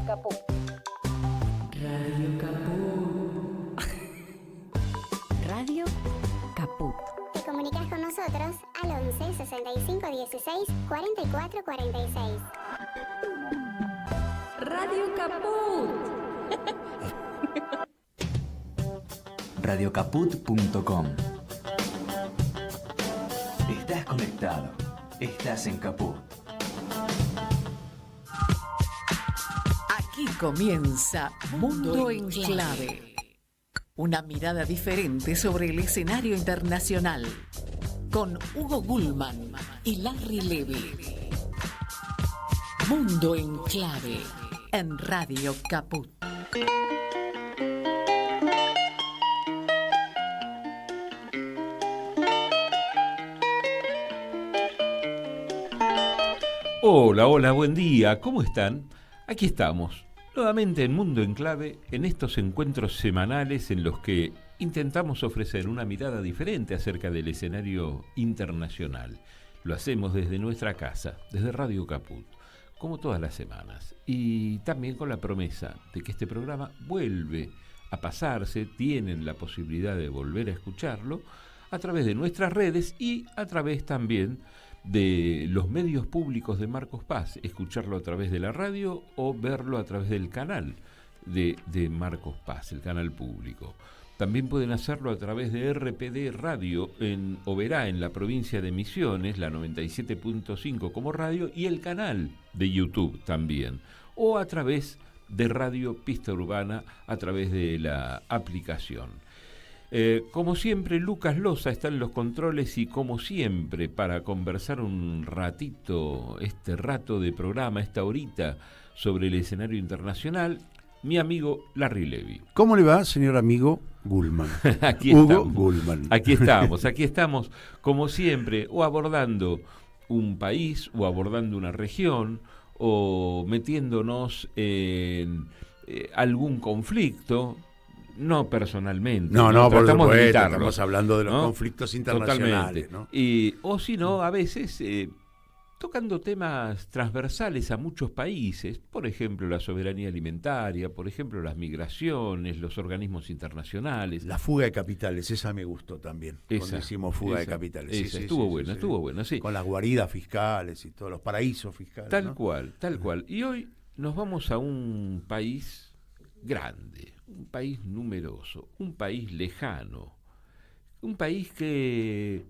Caput. Radio Caput. Radio Caput. Te comunicas con nosotros al 11 65 16 44 46. Radio Caput. Radiocaput.com. Estás conectado. Estás en Caput. Aquí comienza Mundo en Clave. Una mirada diferente sobre el escenario internacional. Con Hugo Gulman y Larry Levy. Mundo en Clave. En Radio Caput. Hola, hola, buen día, ¿cómo están? Aquí estamos, nuevamente en Mundo en Clave, en estos encuentros semanales en los que intentamos ofrecer una mirada diferente acerca del escenario internacional. Lo hacemos desde nuestra casa, desde Radio Caput, como todas las semanas, y también con la promesa de que este programa vuelve a pasarse, tienen la posibilidad de volver a escucharlo a través de nuestras redes y a través también de los medios públicos de Marcos Paz, escucharlo a través de la radio o verlo a través del canal de Marcos Paz, el canal público. También pueden hacerlo a través de RPD Radio en Oberá, en la provincia de Misiones, la 97.5 como radio, y el canal de YouTube también, o a través de Radio Pista Urbana, a través de la aplicación. Como siempre, Lucas Loza está en los controles y como siempre, para conversar un ratito, este rato de programa, esta horita sobre el escenario internacional, mi amigo Larry Levy. ¿Cómo le va, señor amigo Gulman? Aquí Hugo estamos. Gulman. Aquí estamos, como siempre, o abordando un país, o abordando una región, o metiéndonos en algún conflicto. No personalmente. No, por supuesto, de evitarlo, estamos hablando de los ¿no? conflictos internacionales. Totalmente. ¿No? O si no, a veces tocando temas transversales a muchos países, por ejemplo, la soberanía alimentaria, por ejemplo, las migraciones, los organismos internacionales. La fuga de capitales, esa me gustó también. Cuando hicimos fuga de capitales. Esa, estuvo buena, sí. Con las guaridas fiscales y todos los paraísos fiscales. Tal cual. Y hoy nos vamos a un país grande, un país numeroso, un país lejano, un país que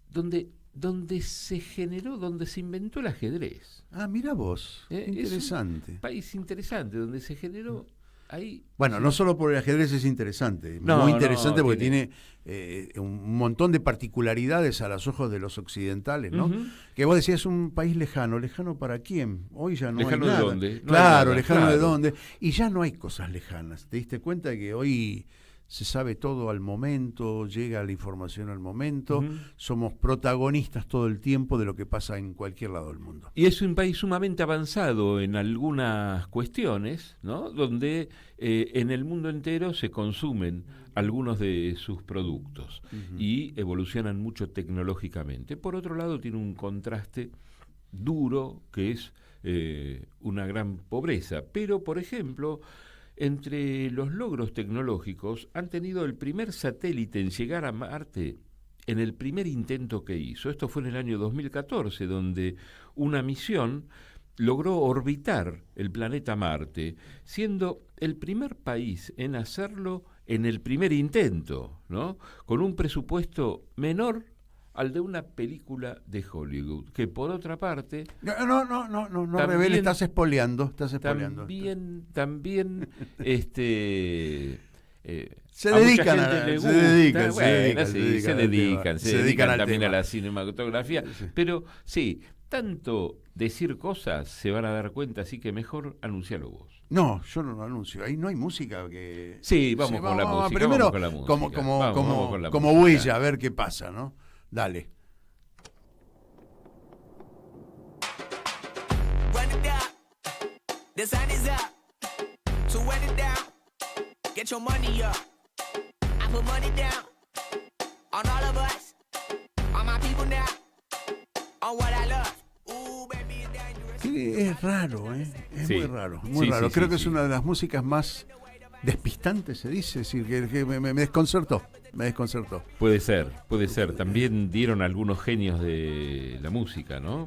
donde se generó, donde se inventó el ajedrez. Ah, mira vos, interesante. Es un país interesante, donde se generó ahí. Bueno, no solo por el ajedrez es interesante, muy interesante porque tiene un montón de particularidades a los ojos de los occidentales, ¿no? Uh-huh. Que vos decías, un país lejano. ¿Lejano para quién? Hoy ya no ¿Lejano hay nada. de dónde? No claro, hay nada, lejano de dónde. Y ya no hay cosas lejanas. ¿Te diste cuenta de que hoy se sabe todo al momento, llega la información al momento, somos protagonistas todo el tiempo de lo que pasa en cualquier lado del mundo? Y es un país sumamente avanzado en algunas cuestiones, ¿no? Donde en el mundo entero se consumen algunos de sus productos y evolucionan mucho tecnológicamente. Por otro lado, tiene un contraste duro que es una gran pobreza. Pero, por ejemplo, entre los logros tecnológicos han tenido el primer satélite en llegar a Marte en el primer intento que hizo. Esto fue en el año 2014, donde una misión logró orbitar el planeta Marte, siendo el primer país en hacerlo en el primer intento, ¿no? Con un presupuesto menor al de una película de Hollywood, que por otra parte... No revele, estás espoleando. También, se dedican también tema. a la cinematografía, sí. Pero sí, tanto decir cosas se van a dar cuenta, así que mejor anuncialo vos. No, yo no lo anuncio. Ahí no hay música que... Sí, vamos con la música. Primero, vamos con la música. como huella, a ver qué pasa, ¿no? Dale. Run it down. The sun is up. So run it down. Get your money up. I put money down on all of us, on my people now, on what I love. Ooh, baby, it's dangerous. Es raro, ¿eh? Es Sí. muy raro, muy Sí, raro. sí, Creo sí, que es sí. una de las músicas más despistantes, se dice, es decir, que me desconcertó, me desconcertó. Puede ser, puede ser. También dieron algunos genios de la música, ¿no?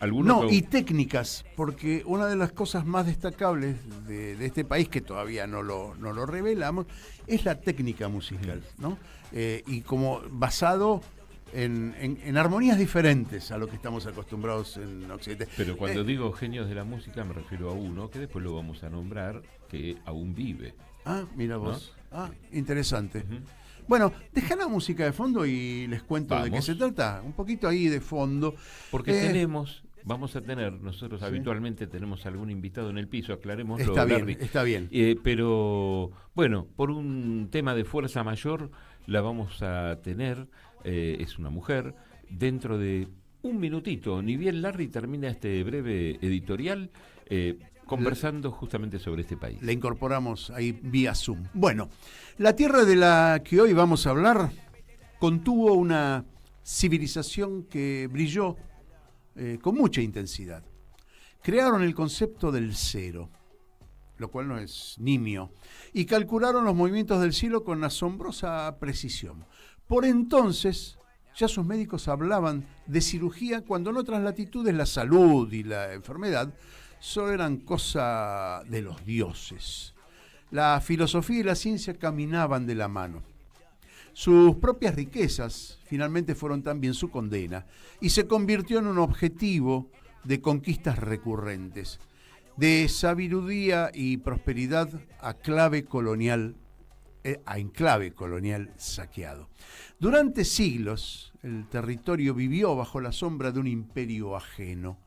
Algunos No, con- y técnicas, porque una de las cosas más destacables de este país, que todavía no lo revelamos, es la técnica musical, ¿no? Y como basado en armonías diferentes a lo que estamos acostumbrados en Occidente. Pero cuando digo genios de la música me refiero a uno que después lo vamos a nombrar, que aún vive. Mira vos. ¿No? Interesante. Ujú. Bueno, deja la música de fondo y les cuento de qué Vamos. se trata. Un poquito ahí de fondo. Porque Eh, vamos a tener, nosotros Sí. habitualmente tenemos algún invitado en el piso, aclarémoslo, Está bien, Larry. está bien. Pero bueno, por un tema de fuerza mayor la vamos a tener, es una mujer, dentro de un minutito, ni bien Larry termina este breve editorial, conversando justamente sobre este país. La incorporamos ahí vía Zoom. Bueno, la tierra de la que hoy vamos a hablar contuvo una civilización que brilló con mucha intensidad. Crearon el concepto del cero, lo cual no es nimio, y calcularon los movimientos del cielo con asombrosa precisión. Por entonces, ya sus médicos hablaban de cirugía cuando en otras latitudes la salud y la enfermedad solo eran cosa de los dioses. La filosofía y la ciencia caminaban de la mano. Sus propias riquezas finalmente fueron también su condena y se convirtió en un objetivo de conquistas recurrentes, de sabiduría y prosperidad a enclave colonial saqueado. Durante siglos, el territorio vivió bajo la sombra de un imperio ajeno,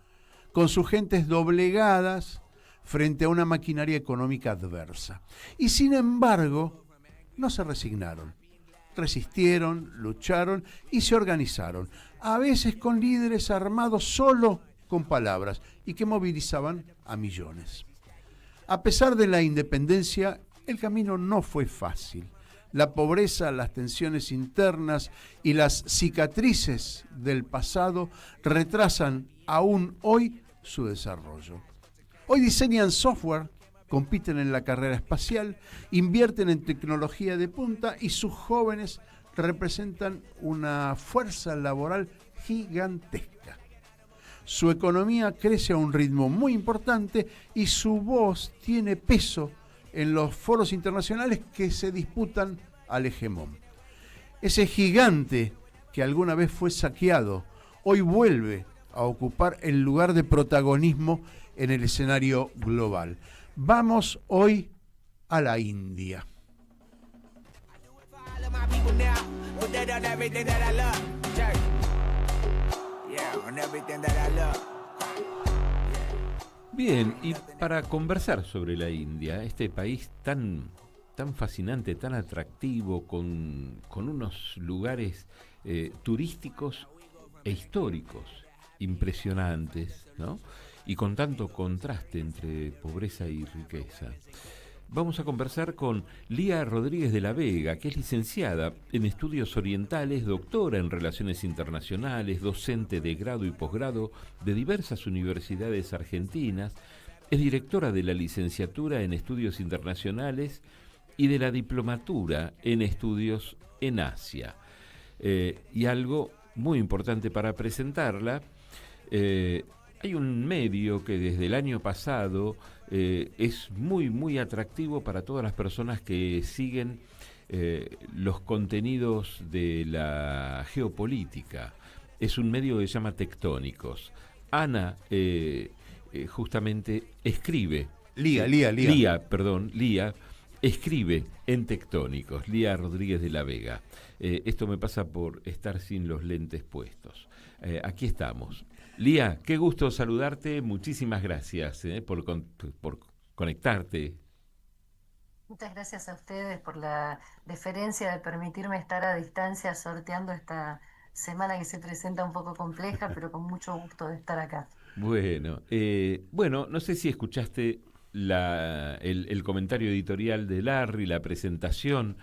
con sus gentes doblegadas frente a una maquinaria económica adversa. Y sin embargo, no se resignaron. Resistieron, lucharon y se organizaron, a veces con líderes armados solo con palabras y que movilizaban a millones. A pesar de la independencia, el camino no fue fácil. La pobreza, las tensiones internas y las cicatrices del pasado retrasan aún hoy su desarrollo. Hoy diseñan software, compiten en la carrera espacial, invierten en tecnología de punta y sus jóvenes representan una fuerza laboral gigantesca. Su economía crece a un ritmo muy importante y su voz tiene peso en los foros internacionales que se disputan al hegemón. Ese gigante que alguna vez fue saqueado, hoy vuelve a ocupar el lugar de protagonismo en el escenario global. Vamos hoy a la India. All of my people now, put that on everything that I love. Check. Yeah, on everything that I love. Bien, y para conversar sobre la India, este país tan fascinante, tan atractivo, con unos lugares turísticos e históricos impresionantes, ¿no? Y con tanto contraste entre pobreza y riqueza. Vamos a conversar con Lía Rodríguez de la Vega, que es licenciada en Estudios Orientales, doctora en Relaciones Internacionales, docente de grado y posgrado de diversas universidades argentinas, es directora de la licenciatura en Estudios Internacionales y de la diplomatura en Estudios en Asia. Y algo muy importante para presentarla, hay un medio que desde el año pasado es muy atractivo para todas las personas que siguen los contenidos de la geopolítica. Es un medio que se llama Tectónicos. Ana justamente escribe. Lía Lía escribe en Tectónicos. Lía Rodríguez de la Vega. Esto me pasa por estar sin los lentes puestos. Aquí estamos. Lía, qué gusto saludarte, muchísimas gracias por conectarte. Muchas gracias a ustedes por la deferencia de permitirme estar a distancia sorteando esta semana que se presenta un poco compleja, pero con mucho gusto de estar acá. Bueno, no sé si escuchaste el comentario editorial de Larry, la presentación,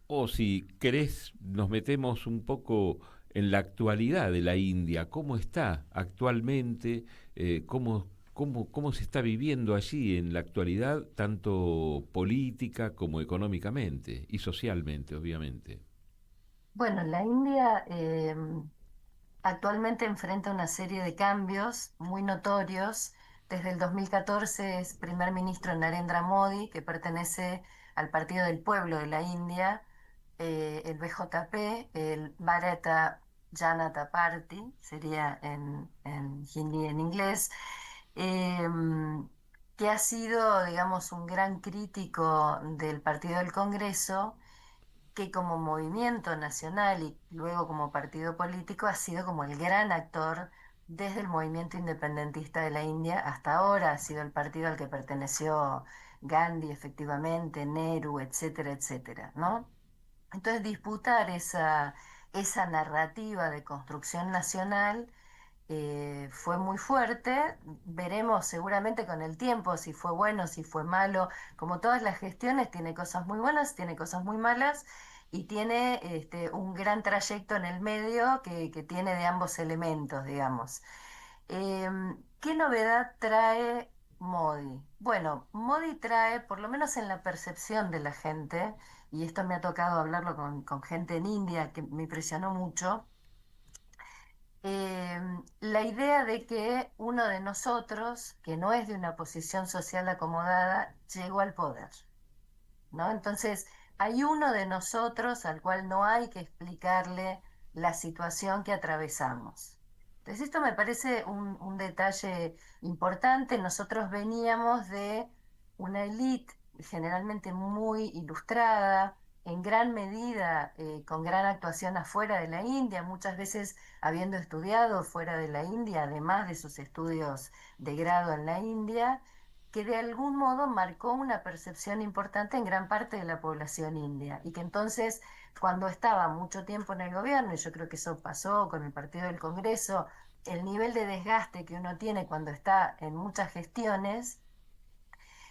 o si querés nos metemos un poco en la actualidad de la India, cómo está actualmente, cómo se está viviendo allí en la actualidad, tanto política como económicamente y socialmente, obviamente. Bueno, la India actualmente enfrenta una serie de cambios muy notorios. Desde el 2014 es primer ministro Narendra Modi, que pertenece al Partido del Pueblo de la India, el BJP, el Bharatiya Janata Party, sería en hindi en inglés, que ha sido, digamos, un gran crítico del Partido del Congreso, que como movimiento nacional y luego como partido político ha sido como el gran actor desde el movimiento independentista de la India hasta ahora. Ha sido el partido al que perteneció Gandhi, efectivamente, Nehru, etcétera, etcétera, ¿no? Entonces disputar esa narrativa de construcción nacional fue muy fuerte. Veremos seguramente con el tiempo si fue bueno, si fue malo. Como todas las gestiones, tiene cosas muy buenas, tiene cosas muy malas y tiene un gran trayecto en el medio que tiene de ambos elementos, digamos. ¿Qué novedad trae Modi? Bueno, Modi trae, por lo menos en la percepción de la gente, y esto me ha tocado hablarlo con gente en India que me impresionó mucho, la idea de que uno de nosotros, que no es de una posición social acomodada, llegó al poder, ¿no? Entonces, hay uno de nosotros al cual no hay que explicarle la situación que atravesamos. Entonces, esto me parece un detalle importante. Nosotros veníamos de una élite generalmente muy ilustrada, en gran medida con gran actuación afuera de la India, muchas veces habiendo estudiado fuera de la India, además de sus estudios de grado en la India, que de algún modo marcó una percepción importante en gran parte de la población india y que entonces cuando estaba mucho tiempo en el gobierno, y yo creo que eso pasó con el Partido del Congreso, el nivel de desgaste que uno tiene cuando está en muchas gestiones,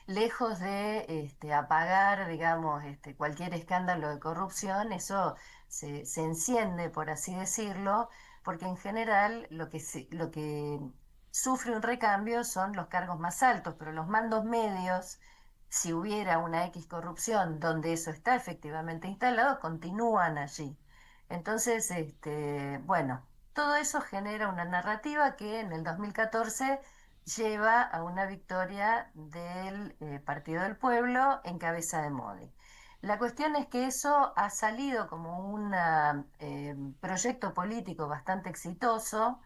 lejos de apagar, digamos, cualquier escándalo de corrupción, eso se enciende, por así decirlo, porque en general lo que sufre un recambio son los cargos más altos, pero los mandos medios, si hubiera una X corrupción donde eso está efectivamente instalado, continúan allí. Entonces, bueno, todo eso genera una narrativa que en el 2014 lleva a una victoria del Partido del Pueblo en cabeza de Modi. La cuestión es que eso ha salido como un proyecto político bastante exitoso.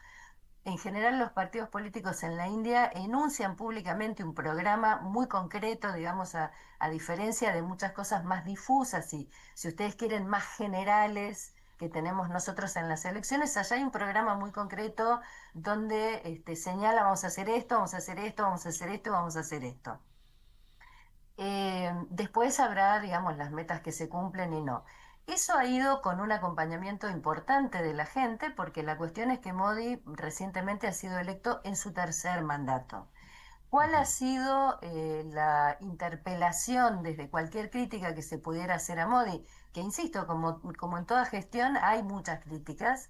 En general, los partidos políticos en la India enuncian públicamente un programa muy concreto, digamos, a diferencia de muchas cosas más difusas y, si ustedes quieren, más generales que tenemos nosotros en las elecciones. Allá hay un programa muy concreto donde señala: vamos a hacer esto, vamos a hacer esto, vamos a hacer esto, vamos a hacer esto. Después habrá, digamos, las metas que se cumplen y no. Eso ha ido con un acompañamiento importante de la gente, porque la cuestión es que Modi recientemente ha sido electo en su tercer mandato. ¿Cuál ha sido la interpelación desde cualquier crítica que se pudiera hacer a Modi? Que insisto, como en toda gestión hay muchas críticas.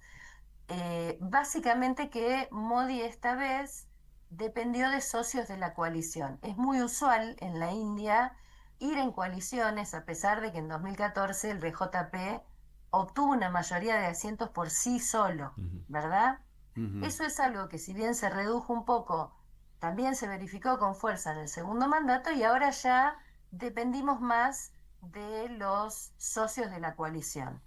Básicamente que Modi esta vez dependió de socios de la coalición. Es muy usual en la India ir en coaliciones, a pesar de que en 2014 el BJP obtuvo una mayoría de asientos por sí solo, ¿verdad? Eso es algo que, si bien se redujo un poco, también se verificó con fuerza en el segundo mandato, y ahora ya dependimos más de los socios de la coalición.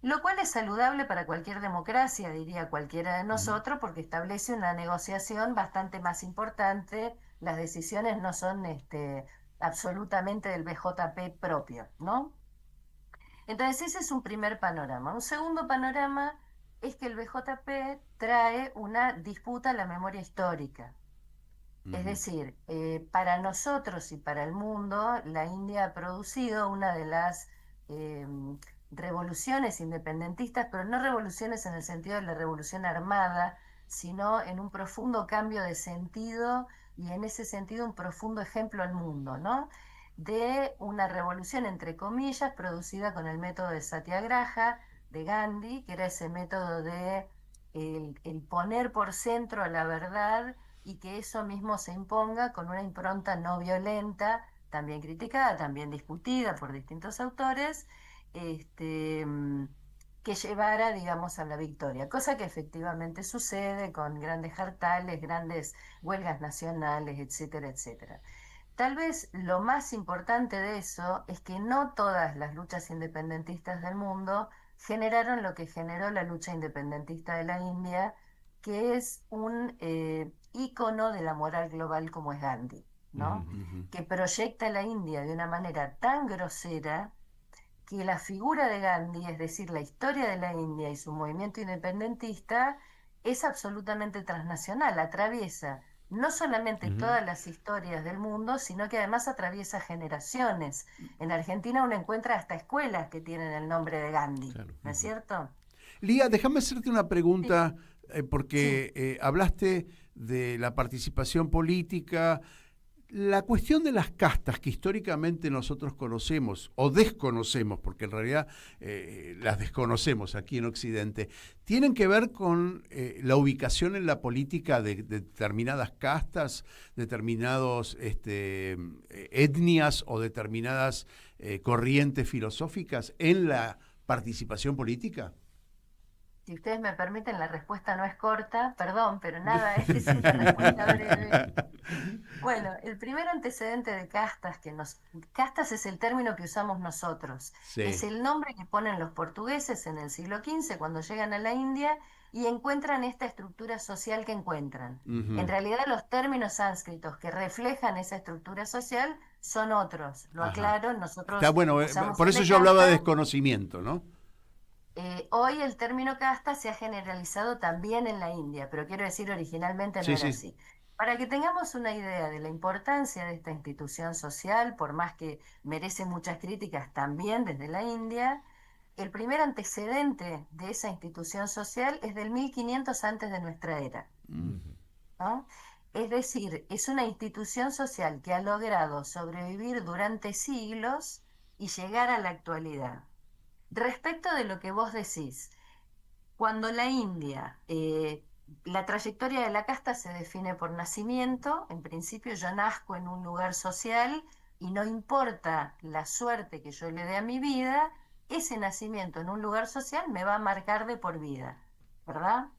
Lo cual es saludable para cualquier democracia, diría cualquiera de nosotros, porque establece una negociación bastante más importante. Las decisiones no son absolutamente del BJP propio, ¿no? Entonces ese es un primer panorama. Un segundo panorama es que el BJP trae una disputa a la memoria histórica. Es decir, para nosotros y para el mundo, la India ha producido una de las revoluciones independentistas, pero no revoluciones en el sentido de la revolución armada, sino en un profundo cambio de sentido y en ese sentido un profundo ejemplo al mundo, ¿no? De una revolución, entre comillas, producida con el método de Satyagraha, de Gandhi, que era ese método de el poner por centro a la verdad y que eso mismo se imponga con una impronta no violenta, también criticada, también discutida por distintos autores, este, mm, que llevara, digamos, a la victoria, cosa que efectivamente sucede con grandes jartales, grandes huelgas nacionales, etcétera, etcétera. Tal vez lo más importante de eso es que no todas las luchas independentistas del mundo generaron lo que generó la lucha independentista de la India, que es un ícono de la moral global como es Gandhi, ¿no? Que proyecta a la India de una manera tan grosera que la figura de Gandhi, es decir, la historia de la India y su movimiento independentista, es absolutamente transnacional, atraviesa no solamente todas las historias del mundo, sino que además atraviesa generaciones. En Argentina uno encuentra hasta escuelas que tienen el nombre de Gandhi, Claro. ¿no es cierto? Lía, déjame hacerte una pregunta, Sí. porque hablaste de la participación política. La cuestión de las castas que históricamente nosotros conocemos o desconocemos, porque en realidad las desconocemos aquí en Occidente, tienen que ver con la ubicación en la política de determinadas castas, determinadas etnias o determinadas corrientes filosóficas en la participación política. Si ustedes me permiten, la respuesta no es corta, perdón, pero nada, es una respuesta breve. Bueno, el primer antecedente de castas castas es el término que usamos nosotros. Sí. Es el nombre que ponen los portugueses en el siglo XV cuando llegan a la India y encuentran esta estructura social que encuentran. En realidad los términos sánscritos que reflejan esa estructura social son otros. Lo aclaro, nosotros Está bueno, usamos por el eso de yo hablaba de casta. desconocimiento, ¿no? Hoy el término casta se ha generalizado también en la India, pero quiero decir originalmente no Sí, era sí. así. Para que tengamos una idea de la importancia de esta institución social, por más que merece muchas críticas también desde la India, el primer antecedente de esa institución social es del 1500 antes de nuestra era, ¿no? Es decir, es una institución social que ha logrado sobrevivir durante siglos y llegar a la actualidad. Respecto de lo que vos decís, cuando la India, la trayectoria de la casta se define por nacimiento, en principio yo nazco en un lugar social y no importa la suerte que yo le dé a mi vida, ese nacimiento en un lugar social me va a marcar de por vida, ¿verdad?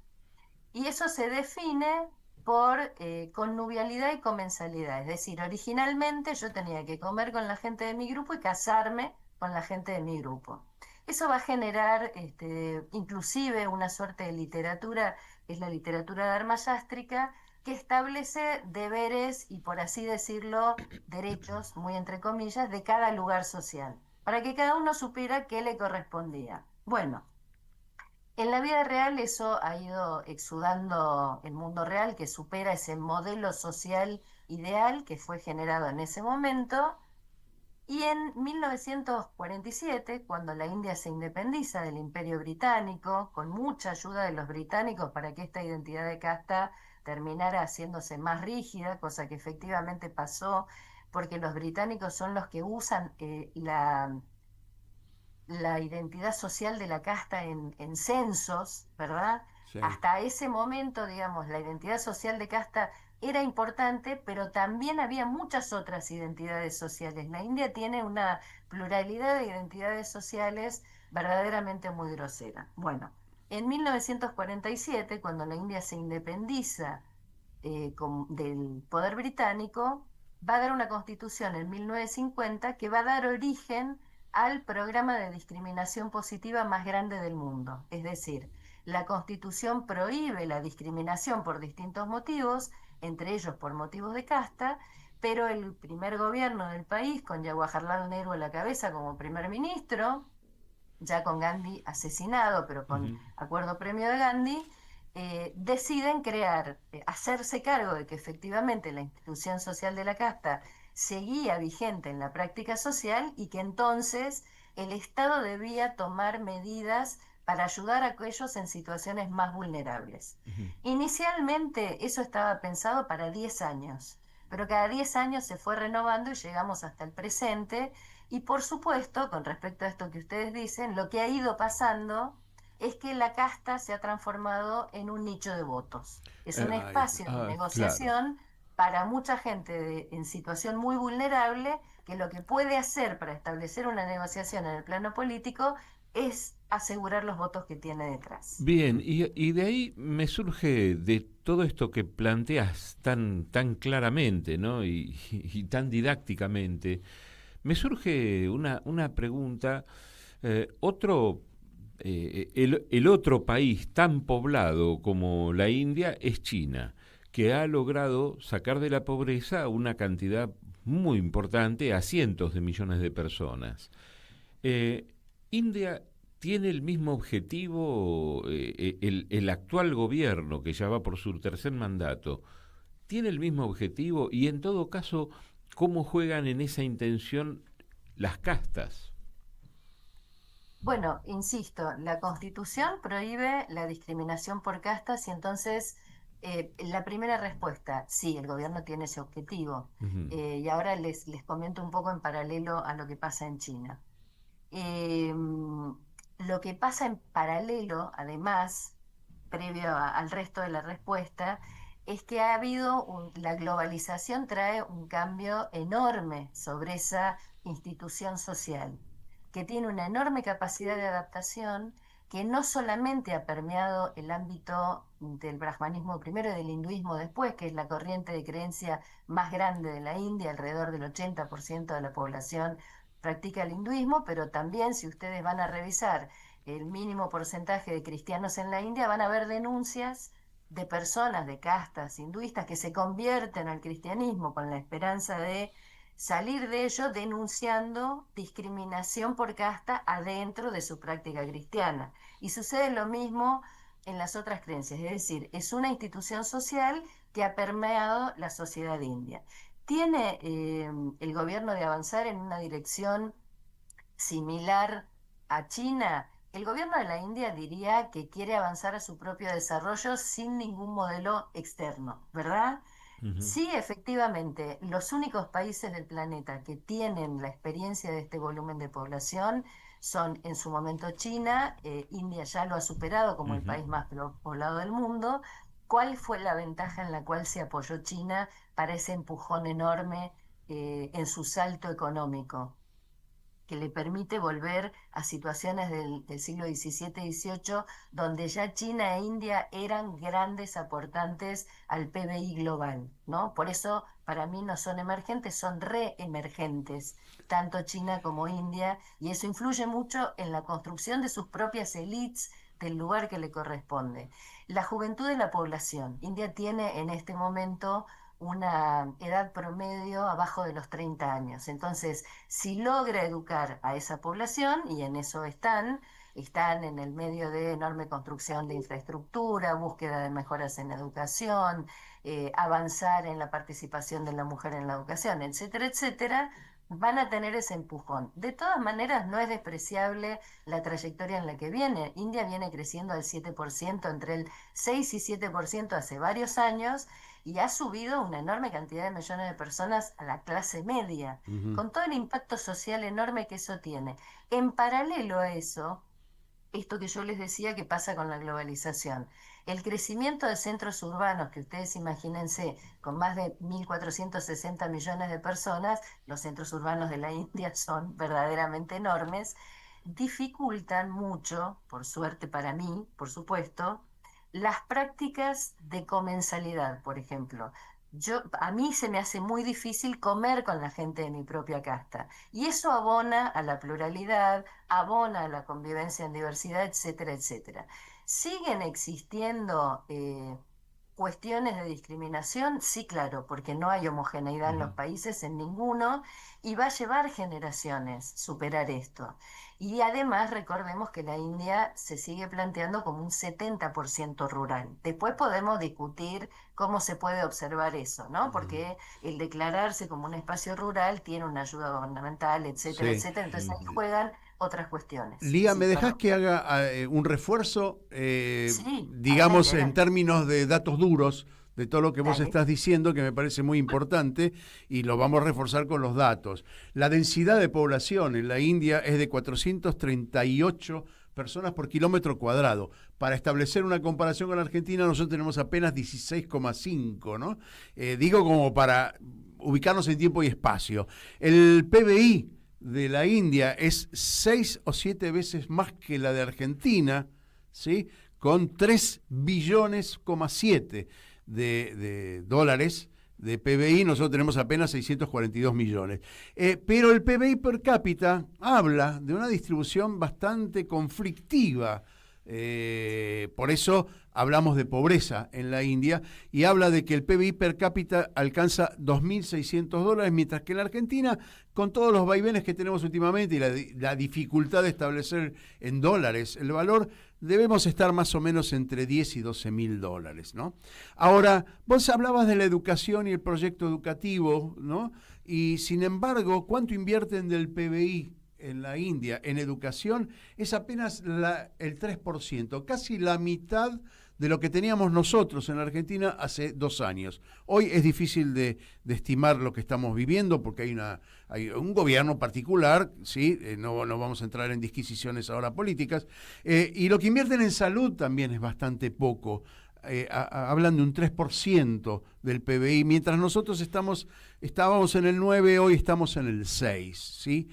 Y eso se define por connubialidad y comensalidad, es decir, originalmente yo tenía que comer con la gente de mi grupo y casarme con la gente de mi grupo. Eso va a generar inclusive una suerte de literatura, que es la literatura dharmayástrica, que establece deberes y, por así decirlo, derechos, muy entre comillas, de cada lugar social, para que cada uno supiera qué le correspondía. Bueno, en la vida real eso ha ido exudando el mundo real, que supera ese modelo social ideal que fue generado en ese momento. Y en 1947, cuando la India se independiza del Imperio Británico, con mucha ayuda de los británicos para que esta identidad de casta terminara haciéndose más rígida, cosa que efectivamente pasó, porque los británicos son los que usan la identidad social de la casta en censos, ¿verdad? Sí. Hasta ese momento, digamos, la identidad social de casta era importante, pero también había muchas otras identidades sociales. La India tiene una pluralidad de identidades sociales verdaderamente muy grosera. Bueno, en 1947, cuando la India se independiza del poder británico, va a dar una constitución en 1950 que va a dar origen al programa de discriminación positiva más grande del mundo. Es decir, la Constitución prohíbe la discriminación por distintos motivos, entre ellos por motivos de casta, pero el primer gobierno del país, con Jawaharlal Nehru a la cabeza como primer ministro, ya con Gandhi asesinado, pero con acuerdo premio de Gandhi, deciden hacerse cargo de que efectivamente la institución social de la casta seguía vigente en la práctica social y que entonces el Estado debía tomar medidas para ayudar a aquellos en situaciones más vulnerables. Inicialmente eso estaba pensado para 10 años, pero cada 10 años se fue renovando y llegamos hasta el presente. Y por supuesto, con respecto a esto que ustedes dicen, lo que ha ido pasando es que la casta se ha transformado en un nicho de votos. Es un Ahí espacio está. de negociación para mucha gente en situación muy vulnerable, que lo que puede hacer para establecer una negociación en el plano político es asegurar los votos que tiene detrás. Bien, y de ahí me surge de todo esto que planteas tan claramente, ¿no? Y tan didácticamente, me surge una pregunta. El otro país tan poblado como la India es China, que ha logrado sacar de la pobreza una cantidad muy importante a cientos de millones de personas. India tiene el mismo objetivo, el actual gobierno, que ya va por su tercer mandato, tiene el mismo objetivo, y en todo caso, ¿cómo juegan en esa intención las castas? Bueno, insisto, la Constitución prohíbe la discriminación por castas y entonces la primera respuesta, sí, el gobierno tiene ese objetivo. Ujú. Y ahora les comento un poco en paralelo a lo que pasa en China. Lo que pasa en paralelo, además, previo al resto de la respuesta, es que ha habido la globalización trae un cambio enorme sobre esa institución social, que tiene una enorme capacidad de adaptación, que no solamente ha permeado el ámbito del brahmanismo primero y del hinduismo después, que es la corriente de creencia más grande de la India, alrededor del 80% de la población practica el hinduismo, pero también si ustedes van a revisar el mínimo porcentaje de cristianos en la India, van a ver denuncias de personas de castas hinduistas que se convierten al cristianismo con la esperanza de salir de ello, denunciando discriminación por casta adentro de su práctica cristiana. Y sucede lo mismo en las otras creencias, es decir, es una institución social que ha permeado la sociedad india. ¿Tiene el gobierno de avanzar en una dirección similar a China? El gobierno de la India diría que quiere avanzar a su propio desarrollo sin ningún modelo externo, ¿verdad? Ujú. Sí, efectivamente, los únicos países del planeta que tienen la experiencia de este volumen de población son en su momento China. India ya lo ha superado como el Ujú. país más poblado del mundo. ¿Cuál fue la ventaja en la cual se apoyó China para ese empujón enorme en su salto económico, que le permite volver a situaciones del siglo XVII y XVIII, donde ya China e India eran grandes aportantes al PBI global, ¿no? Por eso, para mí no son emergentes, son reemergentes, tanto China como India, y eso influye mucho en la construcción de sus propias élites del lugar que le corresponde. La juventud de la población. India tiene en este momento una edad promedio abajo de los 30 años. Entonces, si logra educar a esa población, y en eso están en el medio de enorme construcción de infraestructura, búsqueda de mejoras en educación, avanzar en la participación de la mujer en la educación, etcétera, etcétera, van a tener ese empujón. De todas maneras, no es despreciable la trayectoria en la que viene. India viene creciendo al 7%, entre el 6 y 7% hace varios años, y ha subido una enorme cantidad de millones de personas a la clase media, con todo el impacto social enorme que eso tiene. En paralelo a eso, esto que yo les decía que pasa con la globalización, el crecimiento de centros urbanos, que ustedes imagínense, con más de 1.460 millones de personas, los centros urbanos de la India son verdaderamente enormes, dificultan mucho, por suerte para mí, por supuesto, las prácticas de comensalidad, por ejemplo. A mí se me hace muy difícil comer con la gente de mi propia casta. Y eso abona a la pluralidad, abona a la convivencia en diversidad, etcétera, etcétera. ¿Siguen existiendo cuestiones de discriminación? Sí, claro, porque no hay homogeneidad en los países, en ninguno, y va a llevar generaciones superar esto. Y además recordemos que la India se sigue planteando como un 70% rural. Después podemos discutir cómo se puede observar eso, ¿no? Porque el declararse como un espacio rural tiene una ayuda gubernamental, etcétera, Sí. etcétera. Entonces ahí juegan otras cuestiones. Lía, Sí, ¿me dejás perdón. que haga un refuerzo, Sí, digamos, adelante, en adelante. términos de datos duros de todo lo que vos Dale. estás diciendo, que me parece muy importante, y lo vamos a reforzar con los datos? La densidad de población en la India es de 438 personas por kilómetro cuadrado. Para establecer una comparación con Argentina, nosotros tenemos apenas 16,5, ¿no? Digo como para ubicarnos en tiempo y espacio. El PBI de la India es 6 o 7 veces más que la de Argentina, ¿sí? Con 3,7 billones de dólares de PBI, nosotros tenemos apenas 642 millones. Pero el PBI per cápita habla de una distribución bastante conflictiva. Por eso hablamos de pobreza en la India, y habla de que el PBI per cápita alcanza 2.600 dólares, mientras que en la Argentina, con todos los vaivenes que tenemos últimamente y la dificultad de establecer en dólares el valor, debemos estar más o menos entre 10 y 12.000 dólares, ¿no? Ahora, vos hablabas de la educación y el proyecto educativo, ¿no? Y sin embargo, ¿cuánto invierten del PBI en la India en educación? Es apenas el 3%, casi la mitad de lo que teníamos nosotros en la Argentina hace 2 años. Hoy es difícil de estimar lo que estamos viviendo porque hay un gobierno particular, ¿sí? No vamos a entrar en disquisiciones ahora políticas, y lo que invierten en salud también es bastante poco. Hablan de un 3% del PBI, mientras nosotros estábamos en el 9, hoy estamos en el 6, ¿sí?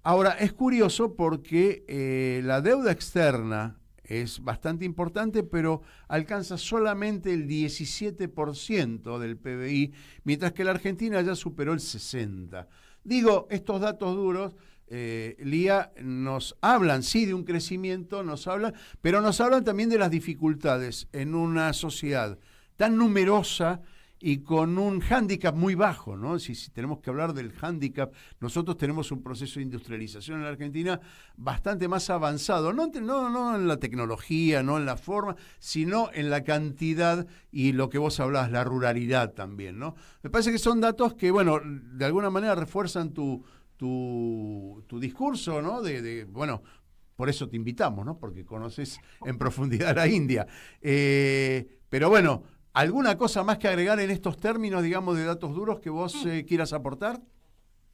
Ahora, es curioso porque la deuda externa es bastante importante, pero alcanza solamente el 17% del PBI, mientras que la Argentina ya superó el 60%. Digo, estos datos duros, Lía, nos hablan, sí, de un crecimiento, pero nos hablan también de las dificultades en una sociedad tan numerosa y con un hándicap muy bajo, ¿no? Si tenemos que hablar del hándicap, nosotros tenemos un proceso de industrialización en la Argentina bastante más avanzado, no en la tecnología, no en la forma, sino en la cantidad y lo que vos hablabas, la ruralidad también, ¿no? Me parece que son datos que, bueno, de alguna manera refuerzan tu discurso, ¿no? Bueno, por eso te invitamos, ¿no? Porque conoces en profundidad la India. Pero bueno, ¿alguna cosa más que agregar en estos términos, digamos, de datos duros que vos quieras aportar?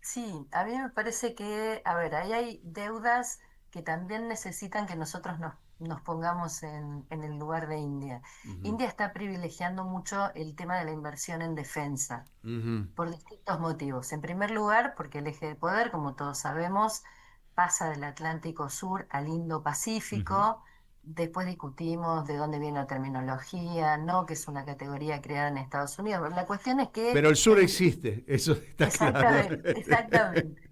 Sí, a mí me parece que, a ver, ahí hay deudas que también necesitan que nosotros nos pongamos en el lugar de India. India está privilegiando mucho el tema de la inversión en defensa, por distintos motivos. En primer lugar, porque el eje de poder, como todos sabemos, pasa del Atlántico Sur al Indo-Pacífico. Después discutimos de dónde viene la terminología, ¿no? Que es una categoría creada en Estados Unidos. Pero la cuestión es que... Pero el sur existe, eso está claro. Exactamente.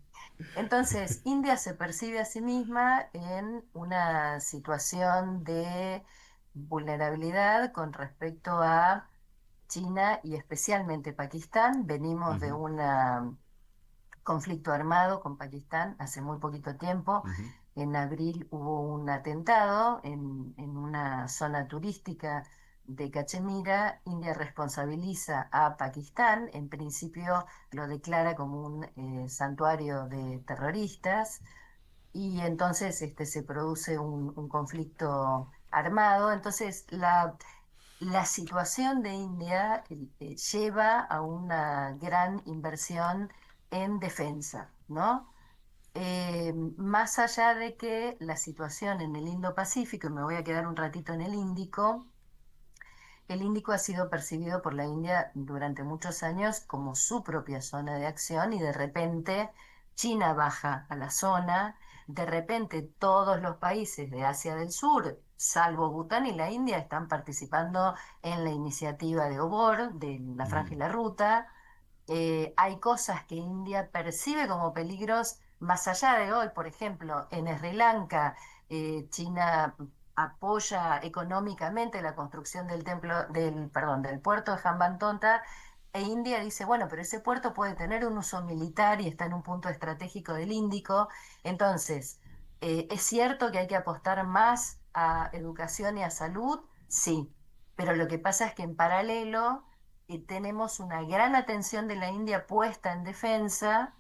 Entonces, India se percibe a sí misma en una situación de vulnerabilidad con respecto a China y especialmente Pakistán. Venimos de un conflicto armado con Pakistán hace muy poquito tiempo. En abril hubo un atentado en una zona turística de Cachemira. India responsabiliza a Pakistán, en principio lo declara como un santuario de terroristas, y entonces se produce un conflicto armado. Entonces la situación de India lleva a una gran inversión en defensa, ¿no? Más allá de que la situación en el Indo-Pacífico, y me voy a quedar un ratito en el Índico ha sido percibido por la India durante muchos años como su propia zona de acción, y de repente China baja a la zona, de repente todos los países de Asia del Sur, salvo Bután y la India, están participando en la iniciativa de OBOR, de la Franja y la Ruta. Hay cosas que India percibe como peligros más allá de hoy. Por ejemplo, en Sri Lanka, China apoya económicamente la construcción del puerto de Hambantota, e India dice, bueno, pero ese puerto puede tener un uso militar y está en un punto estratégico del Índico. Entonces, ¿es cierto que hay que apostar más a educación y a salud? Sí, pero lo que pasa es que en paralelo tenemos una gran atención de la India puesta en defensa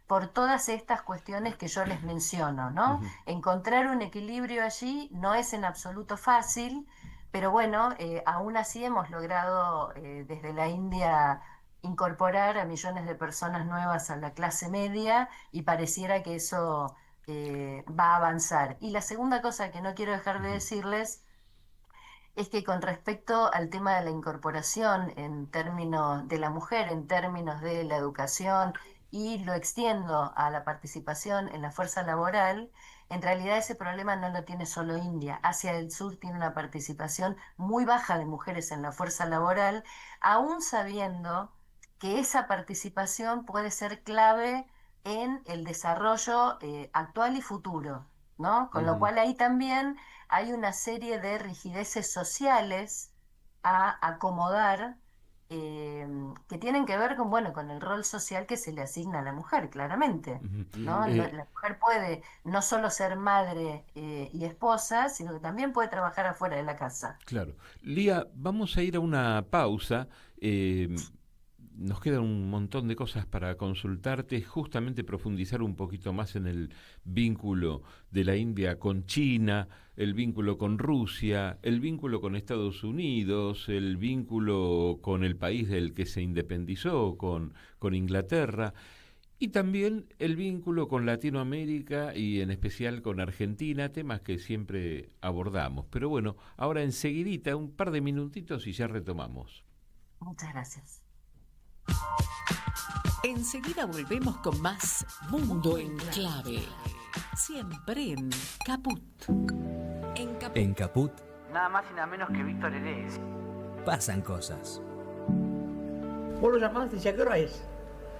por todas estas cuestiones que yo les menciono, ¿no? Encontrar un equilibrio allí no es en absoluto fácil, pero bueno, aún así hemos logrado desde la India incorporar a millones de personas nuevas a la clase media, y pareciera que eso va a avanzar. Y la segunda cosa que no quiero dejar de decirles es que con respecto al tema de la incorporación en términos de la mujer, en términos de la educación, y lo extiendo a la participación en la fuerza laboral, en realidad ese problema no lo tiene solo India. Asia del Sur tiene una participación muy baja de mujeres en la fuerza laboral, aún sabiendo que esa participación puede ser clave en el desarrollo actual y futuro, ¿no? Con lo cual ahí también hay una serie de rigideces sociales a acomodar que tienen que ver con, bueno, con el rol social que se le asigna a la mujer, claramente, ¿no? La mujer puede no solo ser madre y esposa, sino que también puede trabajar afuera de la casa. Claro. Lía, vamos a ir a una pausa. Nos quedan un montón de cosas para consultarte, justamente profundizar un poquito más en el vínculo de la India con China, el vínculo con Rusia, el vínculo con Estados Unidos, el vínculo con el país del que se independizó, con Inglaterra, y también el vínculo con Latinoamérica y en especial con Argentina, temas que siempre abordamos. Pero bueno, ahora enseguidita, un par de minutitos y ya retomamos. Muchas gracias. Enseguida volvemos con más Mundo en Clave. Siempre en Caput. En Caput nada más y nada menos que Víctor Heredia. pasan cosas. Vos lo llamás y decís, ¿a qué hora es?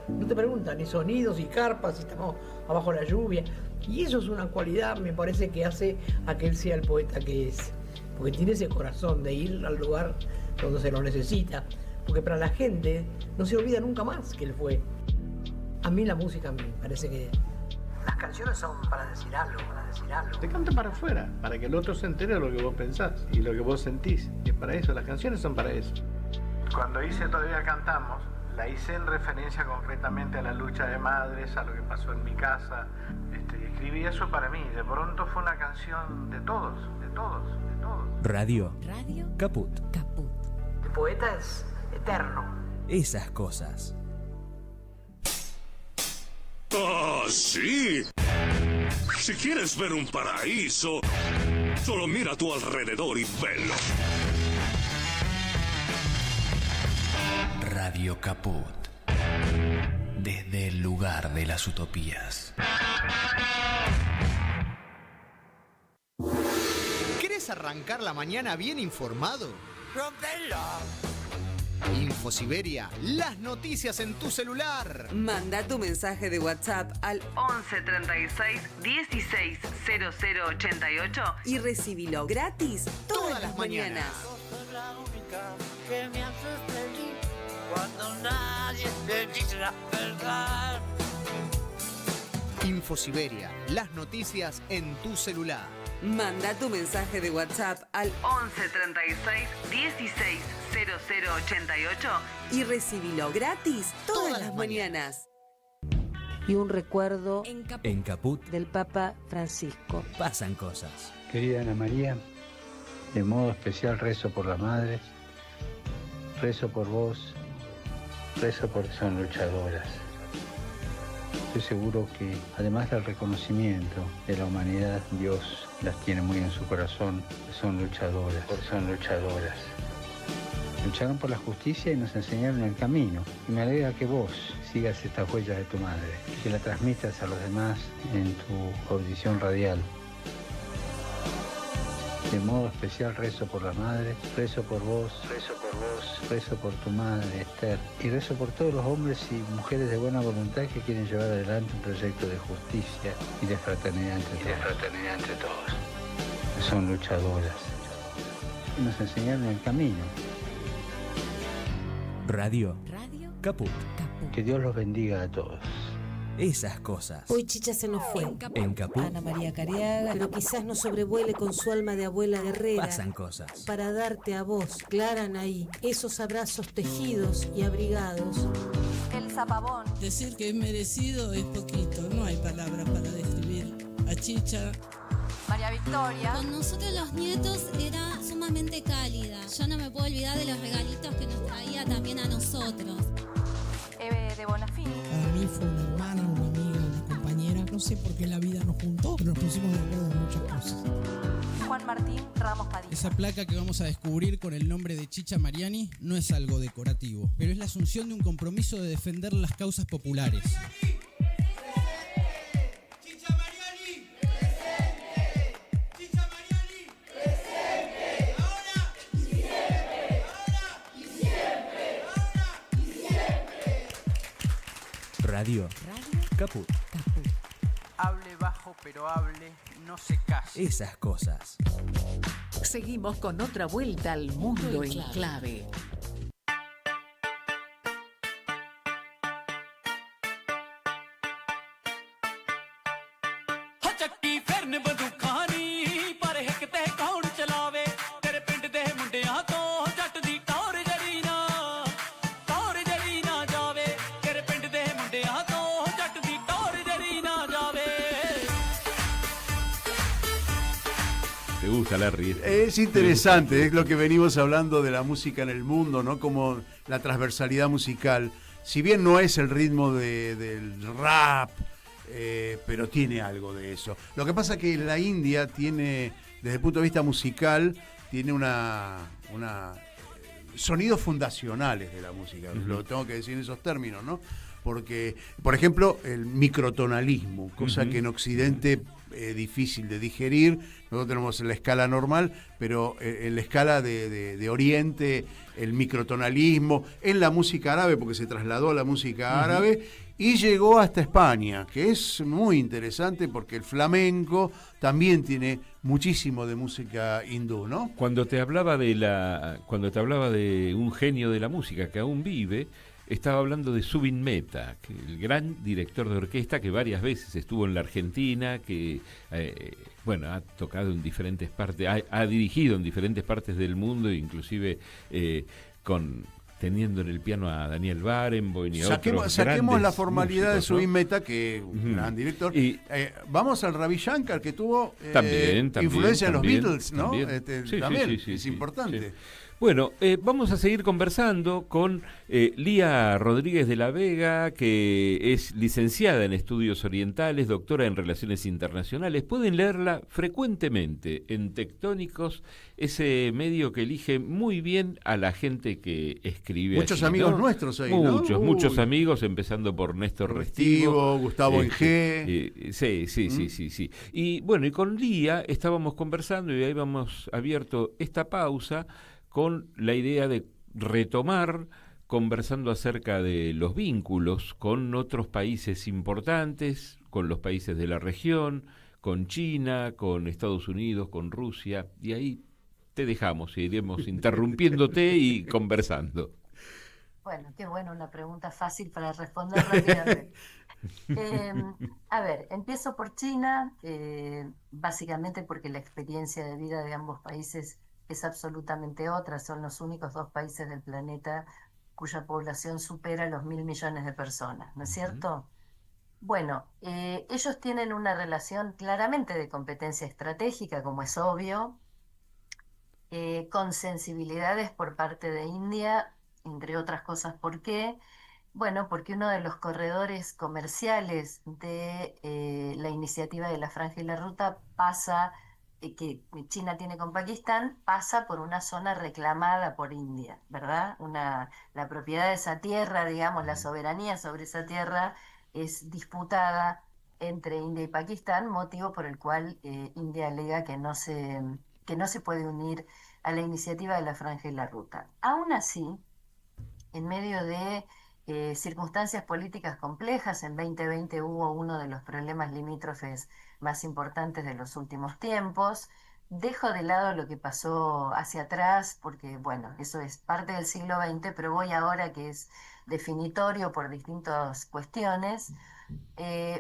No te preguntan ni sonidos, ni carpas, si estamos abajo de la lluvia. Y eso es una cualidad, me parece, que hace a que él sea el poeta que es. Porque tiene ese corazón de ir al lugar donde se lo necesita. Porque para la gente no se olvida nunca más que él fue. A mí la música me parece que las canciones son para decir algo, Te canta para afuera, para que el otro se entere de lo que vos pensás y lo que vos sentís. Y es para eso, las canciones son para eso. Cuando hice Todavía Cantamos, la hice en referencia concretamente a la lucha de madres, a lo que pasó en mi casa. Escribí eso para mí. De pronto fue una canción de todos. Radio Caput. El poeta es eterno. Esas cosas. ¡Ah, sí! Si quieres ver un paraíso, solo mira a tu alrededor y velo. Radio Caput. Desde el lugar de las utopías. ¿Querés arrancar la mañana bien informado? InfoSiberia, las noticias en tu celular. Manda tu mensaje de WhatsApp al 11 36 16 00 88 y recibilo gratis todas las mañanas. Sos la única que me haces feliz cuando nadie te dice la verdad. InfoSiberia, las noticias en tu celular. Manda tu mensaje de WhatsApp al 11 36 16 00 88 y recibilo gratis todas las mañanas. Y un recuerdo En Caput del Papa Francisco. pasan cosas. Querida Ana María, de modo especial rezo por las madres, rezo por vos, rezo porque son luchadoras. Estoy seguro que, además del reconocimiento de la humanidad, Dios las tiene muy en su corazón, son luchadoras. Lucharon por la justicia y nos enseñaron el camino. Y me alegra que vos sigas estas huellas de tu madre, que la transmitas a los demás en tu audición radial. De modo especial rezo por la madre, rezo por vos, rezo por tu madre, Esther, y rezo por todos los hombres y mujeres de buena voluntad que quieren llevar adelante un proyecto de justicia y de fraternidad entre todos. Son luchadoras. Y nos enseñaron el camino. Radio Caput. Que Dios los bendiga a todos. Esas cosas. Hoy Chicha se nos fue. En Caput Ana María Cariaga, pero quizás nos sobrevuele con su alma de abuela guerrera. pasan cosas. Para darte a vos, Clara Anaí, esos abrazos tejidos y abrigados. El zapabón. Decir que es merecido es poquito, no hay palabras para describir a Chicha. María Victoria. Con nosotros los nietos era sumamente cálida. Yo no me puedo olvidar de los regalitos que nos traía también a nosotros. Eve de Bonafini. Para mí fue una hermana, una amiga, una compañera. No sé por qué la vida nos juntó, pero nos pusimos de acuerdo en muchas cosas. Juan Martín Ramos Padilla. Esa placa que vamos a descubrir con el nombre de Chicha Mariani no es algo decorativo, pero es la asunción de un compromiso de defender las causas populares. Radio Caput. Hable bajo, pero hable, no se case. Esas cosas. Seguimos con otra vuelta al mundo en clave. ¿Te gusta, Larry? Es interesante, es lo que venimos hablando de la música en el mundo, ¿no? Como la transversalidad musical. Si bien no es el ritmo del rap, pero tiene algo de eso. Lo que pasa es que la India tiene, desde el punto de vista musical, tiene una sonidos fundacionales de la música. Lo tengo que decir en esos términos, ¿no? Porque, por ejemplo, el microtonalismo, cosa que en Occidente es difícil de digerir. Nosotros tenemos la escala normal, pero en la escala de Oriente, el microtonalismo, en la música árabe, porque se trasladó a la música árabe, y llegó hasta España, que es muy interesante porque el flamenco también tiene muchísimo de música hindú, ¿no? Cuando te hablaba de un genio de la música que aún vive, estaba hablando de Zubin Mehta, que el gran director de orquesta que varias veces estuvo en la Argentina, que ha tocado en diferentes partes, ha dirigido en diferentes partes del mundo, inclusive teniendo en el piano a Daniel Barenboim y a otros saquemos la grandes formalidad músicos, de Zubin ¿no? Mehta, que es un gran director. Y vamos al Ravi Shankar, que tuvo también, influencia en los Beatles, ¿no? También, es importante. Sí. Bueno, vamos a seguir conversando con Lía Rodríguez de la Vega, que es licenciada en Estudios Orientales, doctora en Relaciones Internacionales. Pueden leerla frecuentemente en Tectónicos, ese medio que elige muy bien a la gente que escribe. Muchos allí, amigos ¿no? nuestros ahí, Muchos amigos, empezando por Néstor Restivo, Gustavo Engé. Sí. Y bueno, y con Lía estábamos conversando y ahí hemos abierto esta pausa con la idea de retomar conversando acerca de los vínculos con otros países importantes, con los países de la región, con China, con Estados Unidos, con Rusia, y ahí te dejamos, iremos interrumpiéndote y conversando. Bueno, qué bueno, una pregunta fácil para responder rápidamente. A ver, empiezo por China, básicamente porque la experiencia de vida de ambos países es absolutamente otra. Son los únicos dos países del planeta cuya población supera los 1.000 millones de personas, ¿no es cierto? Bueno, ellos tienen una relación claramente de competencia estratégica, como es obvio, con sensibilidades por parte de India, entre otras cosas. ¿Por qué? Bueno, porque uno de los corredores comerciales de la iniciativa de la Franja y la Ruta que China tiene con Pakistán, pasa por una zona reclamada por India, ¿verdad? La propiedad de esa tierra, digamos, la soberanía sobre esa tierra es disputada entre India y Pakistán, motivo por el cual India alega que no se puede unir a la iniciativa de la Franja y la Ruta. Aún así, en medio de circunstancias políticas complejas, en 2020 hubo uno de los problemas limítrofes más importantes de los últimos tiempos. Dejo de lado lo que pasó hacia atrás, porque bueno, eso es parte del siglo XX, pero voy ahora, que es definitorio por distintas cuestiones.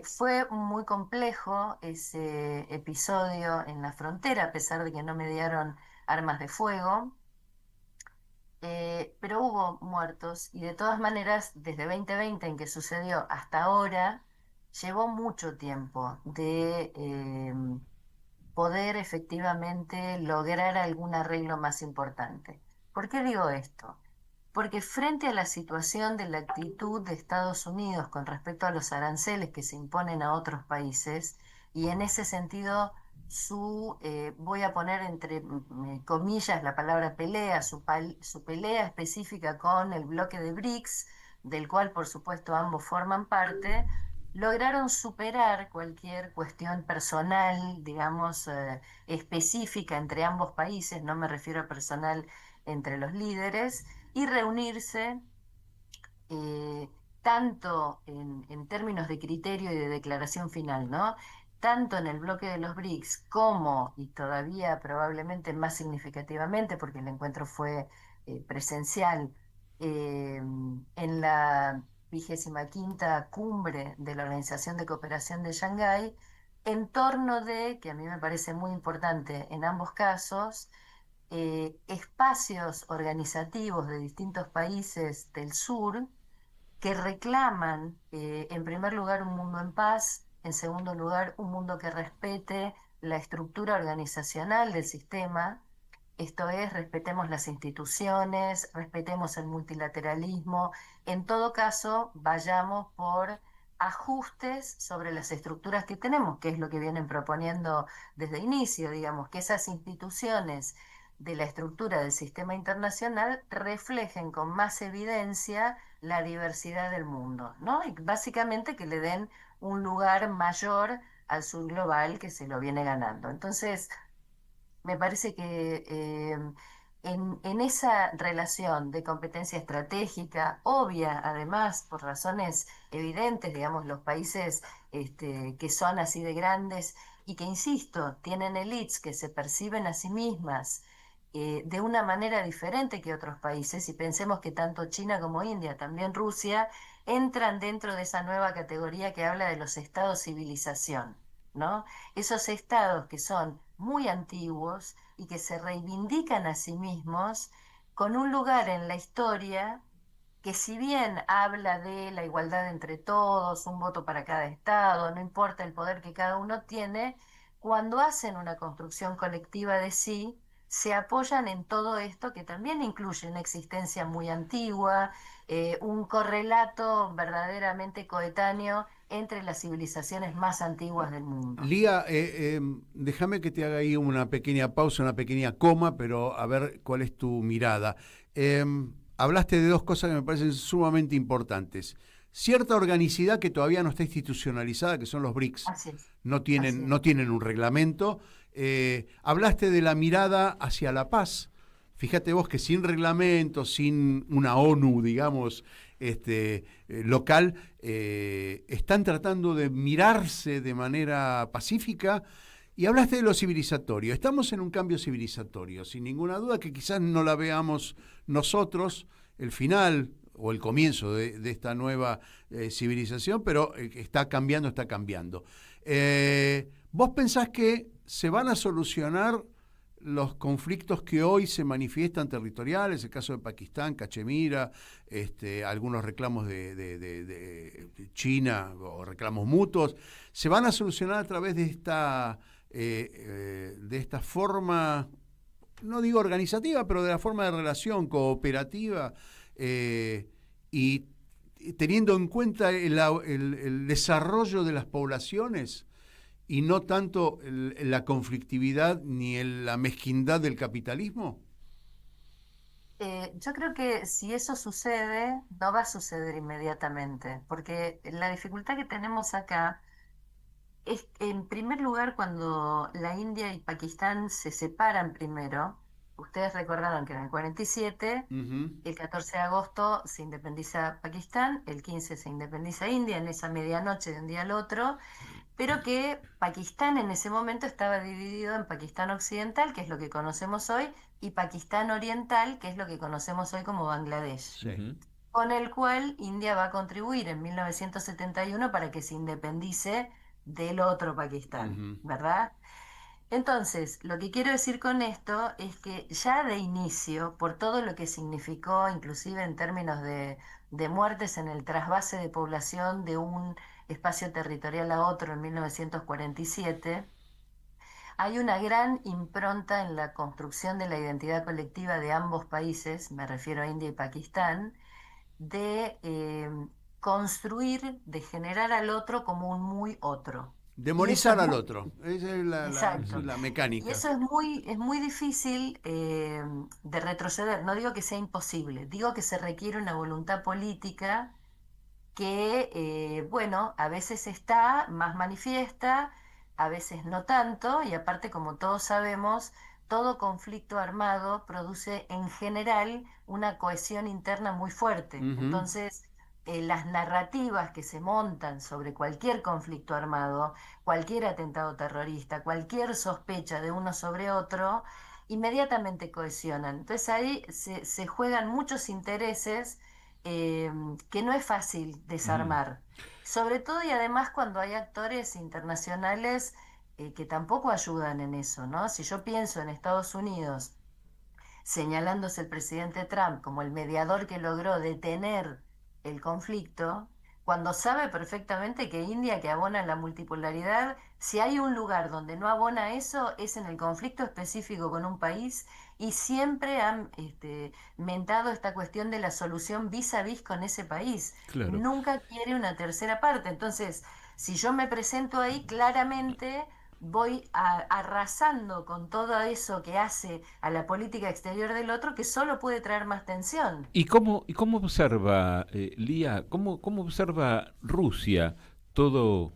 Fue muy complejo ese episodio en la frontera, a pesar de que no mediaron armas de fuego. Pero hubo muertos, y de todas maneras, desde 2020 en que sucedió hasta ahora, llevó mucho tiempo de poder efectivamente lograr algún arreglo más importante. ¿Por qué digo esto? Porque frente a la situación de la actitud de Estados Unidos con respecto a los aranceles que se imponen a otros países, y en ese sentido voy a poner entre comillas la palabra pelea, su pelea específica con el bloque de BRICS, del cual por supuesto ambos forman parte, lograron superar cualquier cuestión personal, digamos, específica entre ambos países, no me refiero a personal entre los líderes, y reunirse tanto en términos de criterio y de declaración final, ¿no? Tanto en el bloque de los BRICS como, y todavía probablemente más significativamente, porque el encuentro fue presencial, en la 25ª cumbre de la Organización de Cooperación de Shanghái, en torno de, que a mí me parece muy importante en ambos casos, espacios organizativos de distintos países del sur que reclaman, en primer lugar, un mundo en paz, en segundo lugar, un mundo que respete la estructura organizacional del sistema, esto es, respetemos las instituciones, respetemos el multilateralismo, en todo caso, vayamos por ajustes sobre las estructuras que tenemos, que es lo que vienen proponiendo desde inicio, digamos, que esas instituciones de la estructura del sistema internacional reflejen con más evidencia la diversidad del mundo, ¿no? Y básicamente que le den un lugar mayor al sur global que se lo viene ganando. Entonces, me parece que en esa relación de competencia estratégica, obvia además por razones evidentes, digamos, los países que son así de grandes y que, insisto, tienen élites que se perciben a sí mismas de una manera diferente que otros países, y pensemos que tanto China como India, también Rusia, entran dentro de esa nueva categoría que habla de los estados civilización, ¿no? Esos estados que son muy antiguos y que se reivindican a sí mismos con un lugar en la historia que, si bien habla de la igualdad entre todos, un voto para cada estado, no importa el poder que cada uno tiene, cuando hacen una construcción colectiva de sí, se apoyan en todo esto que también incluye una existencia muy antigua, un correlato verdaderamente coetáneo entre las civilizaciones más antiguas del mundo. Lía, déjame que te haga ahí una pequeña pausa, una pequeña coma, pero a ver cuál es tu mirada. Hablaste de dos cosas que me parecen sumamente importantes. Cierta organicidad que todavía no está institucionalizada, que son los BRICS. Así es. No tienen un reglamento. Hablaste de la mirada hacia la paz. Fíjate vos que sin reglamento, sin una ONU, digamos, local, están tratando de mirarse de manera pacífica. Y hablaste de lo civilizatorio. Estamos en un cambio civilizatorio, sin ninguna duda que quizás no la veamos nosotros, el final o el comienzo de esta nueva civilización, pero está cambiando. ¿Vos pensás que se van a solucionar los conflictos que hoy se manifiestan territoriales, el caso de Pakistán, Cachemira, algunos reclamos de China o reclamos mutuos, se van a solucionar a través de esta forma, no digo organizativa, pero de la forma de relación cooperativa, y teniendo en cuenta el desarrollo de las poblaciones y no tanto la conflictividad ni la mezquindad del capitalismo? Yo creo que si eso sucede, no va a suceder inmediatamente, porque la dificultad que tenemos acá es, en primer lugar, cuando la India y Pakistán se separan primero. Ustedes recordaron que en el 47, el 14 de agosto se independiza Pakistán, el 15 se independiza India, en esa medianoche de un día al otro, pero que Pakistán en ese momento estaba dividido en Pakistán Occidental, que es lo que conocemos hoy, y Pakistán Oriental, que es lo que conocemos hoy como Bangladesh, Sí. con el cual India va a contribuir en 1971 para que se independice del otro Pakistán, ¿verdad? Entonces, lo que quiero decir con esto es que ya de inicio, por todo lo que significó, inclusive en términos de muertes en el trasvase de población de un espacio territorial a otro en 1947, hay una gran impronta en la construcción de la identidad colectiva de ambos países, me refiero a India y Pakistán, de construir, de generar al otro como un muy otro. Demonizar al otro. Esa es la mecánica. Y eso es muy difícil de retroceder. No digo que sea imposible, digo que se requiere una voluntad política que, bueno, a veces está más manifiesta, a veces no tanto, y aparte, como todos sabemos, todo conflicto armado produce en general una cohesión interna muy fuerte. Entonces, las narrativas que se montan sobre cualquier conflicto armado, cualquier atentado terrorista, cualquier sospecha de uno sobre otro, inmediatamente cohesionan. Entonces ahí se juegan muchos intereses que no es fácil desarmar. Sobre todo y además cuando hay actores internacionales que tampoco ayudan en eso, ¿no? Si yo pienso en Estados Unidos, señalándose el presidente Trump como el mediador que logró detener el conflicto, cuando sabe perfectamente que India, que abona la multipolaridad, si hay un lugar donde no abona eso, es en el conflicto específico con un país, y siempre han mentado esta cuestión de la solución vis a vis con ese país. Claro. Nunca quiere una tercera parte. Entonces, si yo me presento ahí, claramente voy arrasando con todo eso que hace a la política exterior del otro, que solo puede traer más tensión. ¿Y cómo observa, Lía, cómo observa Rusia todo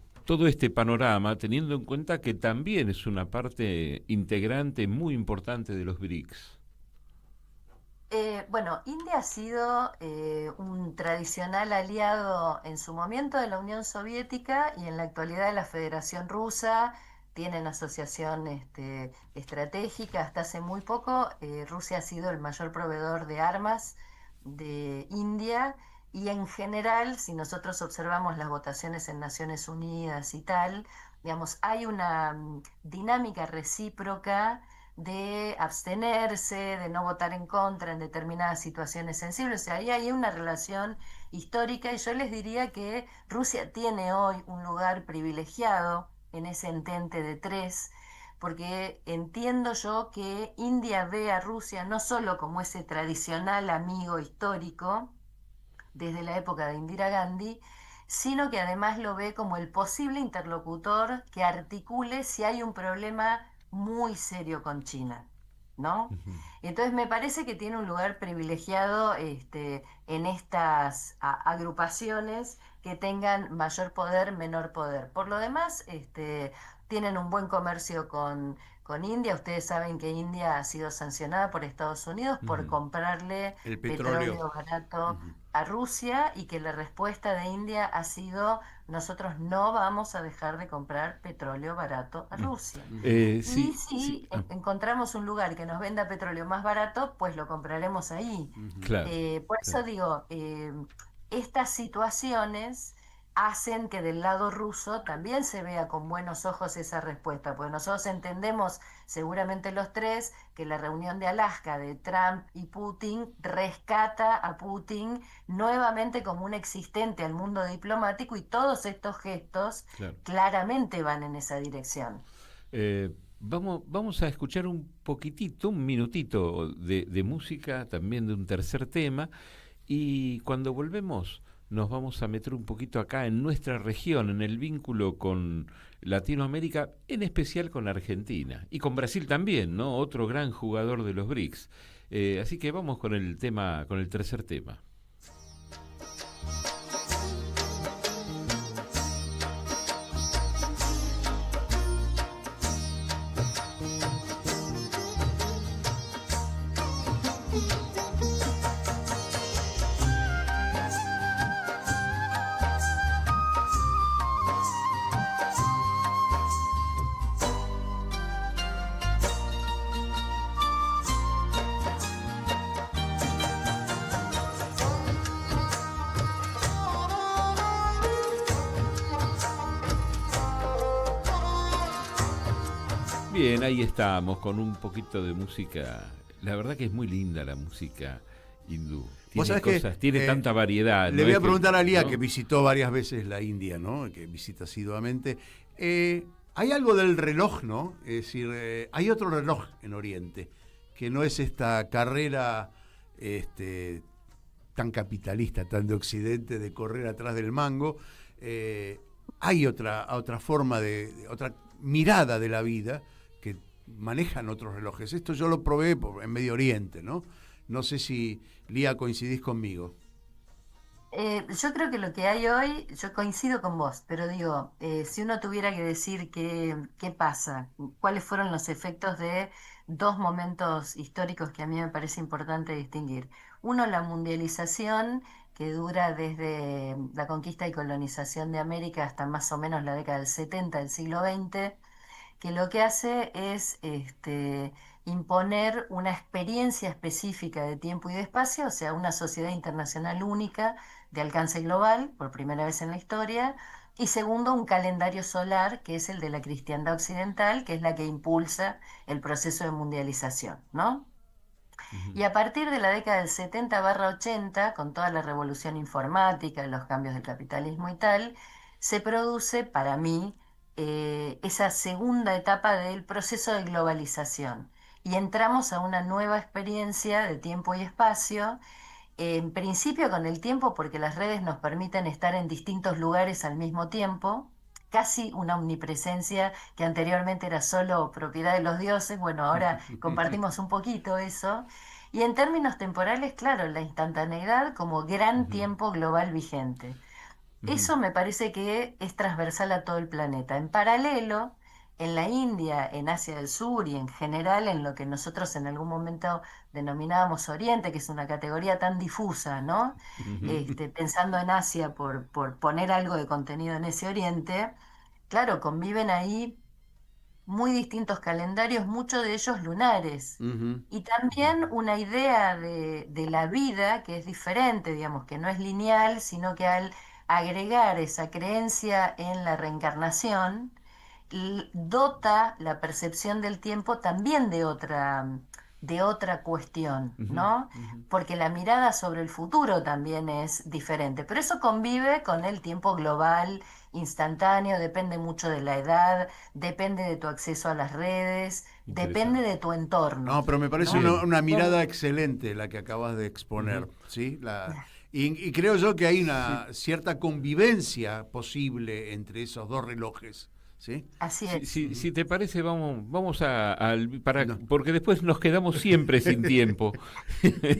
este panorama, teniendo en cuenta que también es una parte integrante muy importante de los BRICS? Bueno, India ha sido un tradicional aliado en su momento de la Unión Soviética y en la actualidad de la Federación Rusa. Tienen asociación estratégica. Hasta hace muy poco Rusia ha sido el mayor proveedor de armas de India, y en general, si nosotros observamos las votaciones en Naciones Unidas y tal, digamos, hay una dinámica recíproca de abstenerse, de no votar en contra en determinadas situaciones sensibles. O sea, ahí hay una relación histórica, y yo les diría que Rusia tiene hoy un lugar privilegiado en ese entente de tres, porque entiendo yo que India ve a Rusia no solo como ese tradicional amigo histórico desde la época de Indira Gandhi, sino que además lo ve como el posible interlocutor que articule si hay un problema muy serio con China, ¿no? Entonces me parece que tiene un lugar privilegiado en estas agrupaciones que tengan mayor poder, menor poder. Por lo demás, tienen un buen comercio con India. Ustedes saben que India ha sido sancionada por Estados Unidos por comprarle el petróleo barato a Rusia, y que la respuesta de India ha sido: nosotros no vamos a dejar de comprar petróleo barato a Rusia. Y si encontramos un lugar que nos venda petróleo más barato, pues lo compraremos ahí. Claro, por eso digo, estas situaciones hacen que del lado ruso también se vea con buenos ojos esa respuesta, porque nosotros entendemos, seguramente los tres, que la reunión de Alaska de Trump y Putin rescata a Putin nuevamente como un existente al mundo diplomático, y todos estos gestos claramente van en esa dirección. Vamos a escuchar un minutito de música, también de un tercer tema, y cuando volvemos nos vamos a meter un poquito acá en nuestra región, en el vínculo con Latinoamérica, en especial con Argentina, y con Brasil también, ¿no? Otro gran jugador de los BRICS. Así que vamos con el tercer tema. Bien, ahí estamos con un poquito de música. La verdad que es muy linda la música hindú. Tiene tanta variedad. Le voy a preguntar a Lía, que visitó varias veces la India, ¿no? Que visita asiduamente. Hay algo del reloj, ¿no? Es decir, hay otro reloj en Oriente, que no es esta carrera tan capitalista, tan de Occidente, de correr atrás del mango. hay otra forma otra mirada de la vida que manejan otros relojes. Esto yo lo probé en Medio Oriente, ¿no? No sé si, Lía, coincidís conmigo. Yo creo que lo que hay hoy, yo coincido con vos, pero digo, si uno tuviera que decir qué pasa, cuáles fueron los efectos de dos momentos históricos que a mí me parece importante distinguir. Uno, la mundialización, que dura desde la conquista y colonización de América hasta más o menos la década del 70 del siglo XX, que lo que hace es imponer una experiencia específica de tiempo y de espacio, o sea, una sociedad internacional única de alcance global, por primera vez en la historia, y segundo, un calendario solar, que es el de la cristiandad occidental, que es la que impulsa el proceso de mundialización, ¿no? Y a partir de la década del 70/80, con toda la revolución informática, los cambios del capitalismo y tal, se produce, para mí, esa segunda etapa del proceso de globalización. Y entramos a una nueva experiencia de tiempo y espacio, en principio con el tiempo, porque las redes nos permiten estar en distintos lugares al mismo tiempo, casi una omnipresencia que anteriormente era solo propiedad de los dioses. Bueno, ahora compartimos un poquito eso. Y en términos temporales, claro, la instantaneidad como gran tiempo global vigente. Eso me parece que es transversal a todo el planeta. En paralelo, en la India, en Asia del Sur y en general en lo que nosotros en algún momento denominábamos Oriente, que es una categoría tan difusa, ¿no? Pensando en Asia por poner algo de contenido en ese Oriente, claro, conviven ahí muy distintos calendarios, muchos de ellos lunares, y también una idea de la vida que es diferente, digamos, que no es lineal, sino que al agregar esa creencia en la reencarnación, dota la percepción del tiempo también de otra cuestión, ¿no? Porque la mirada sobre el futuro también es diferente, pero eso convive con el tiempo global, instantáneo, depende mucho de la edad, depende de tu acceso a las redes, depende de tu entorno. No, pero me parece ¿no? una mirada excelente la que acabas de exponer, ¿sí? Y creo yo que hay una cierta convivencia posible entre esos dos relojes. ¿Sí? Así es. Si te parece, vamos porque después nos quedamos siempre sin tiempo.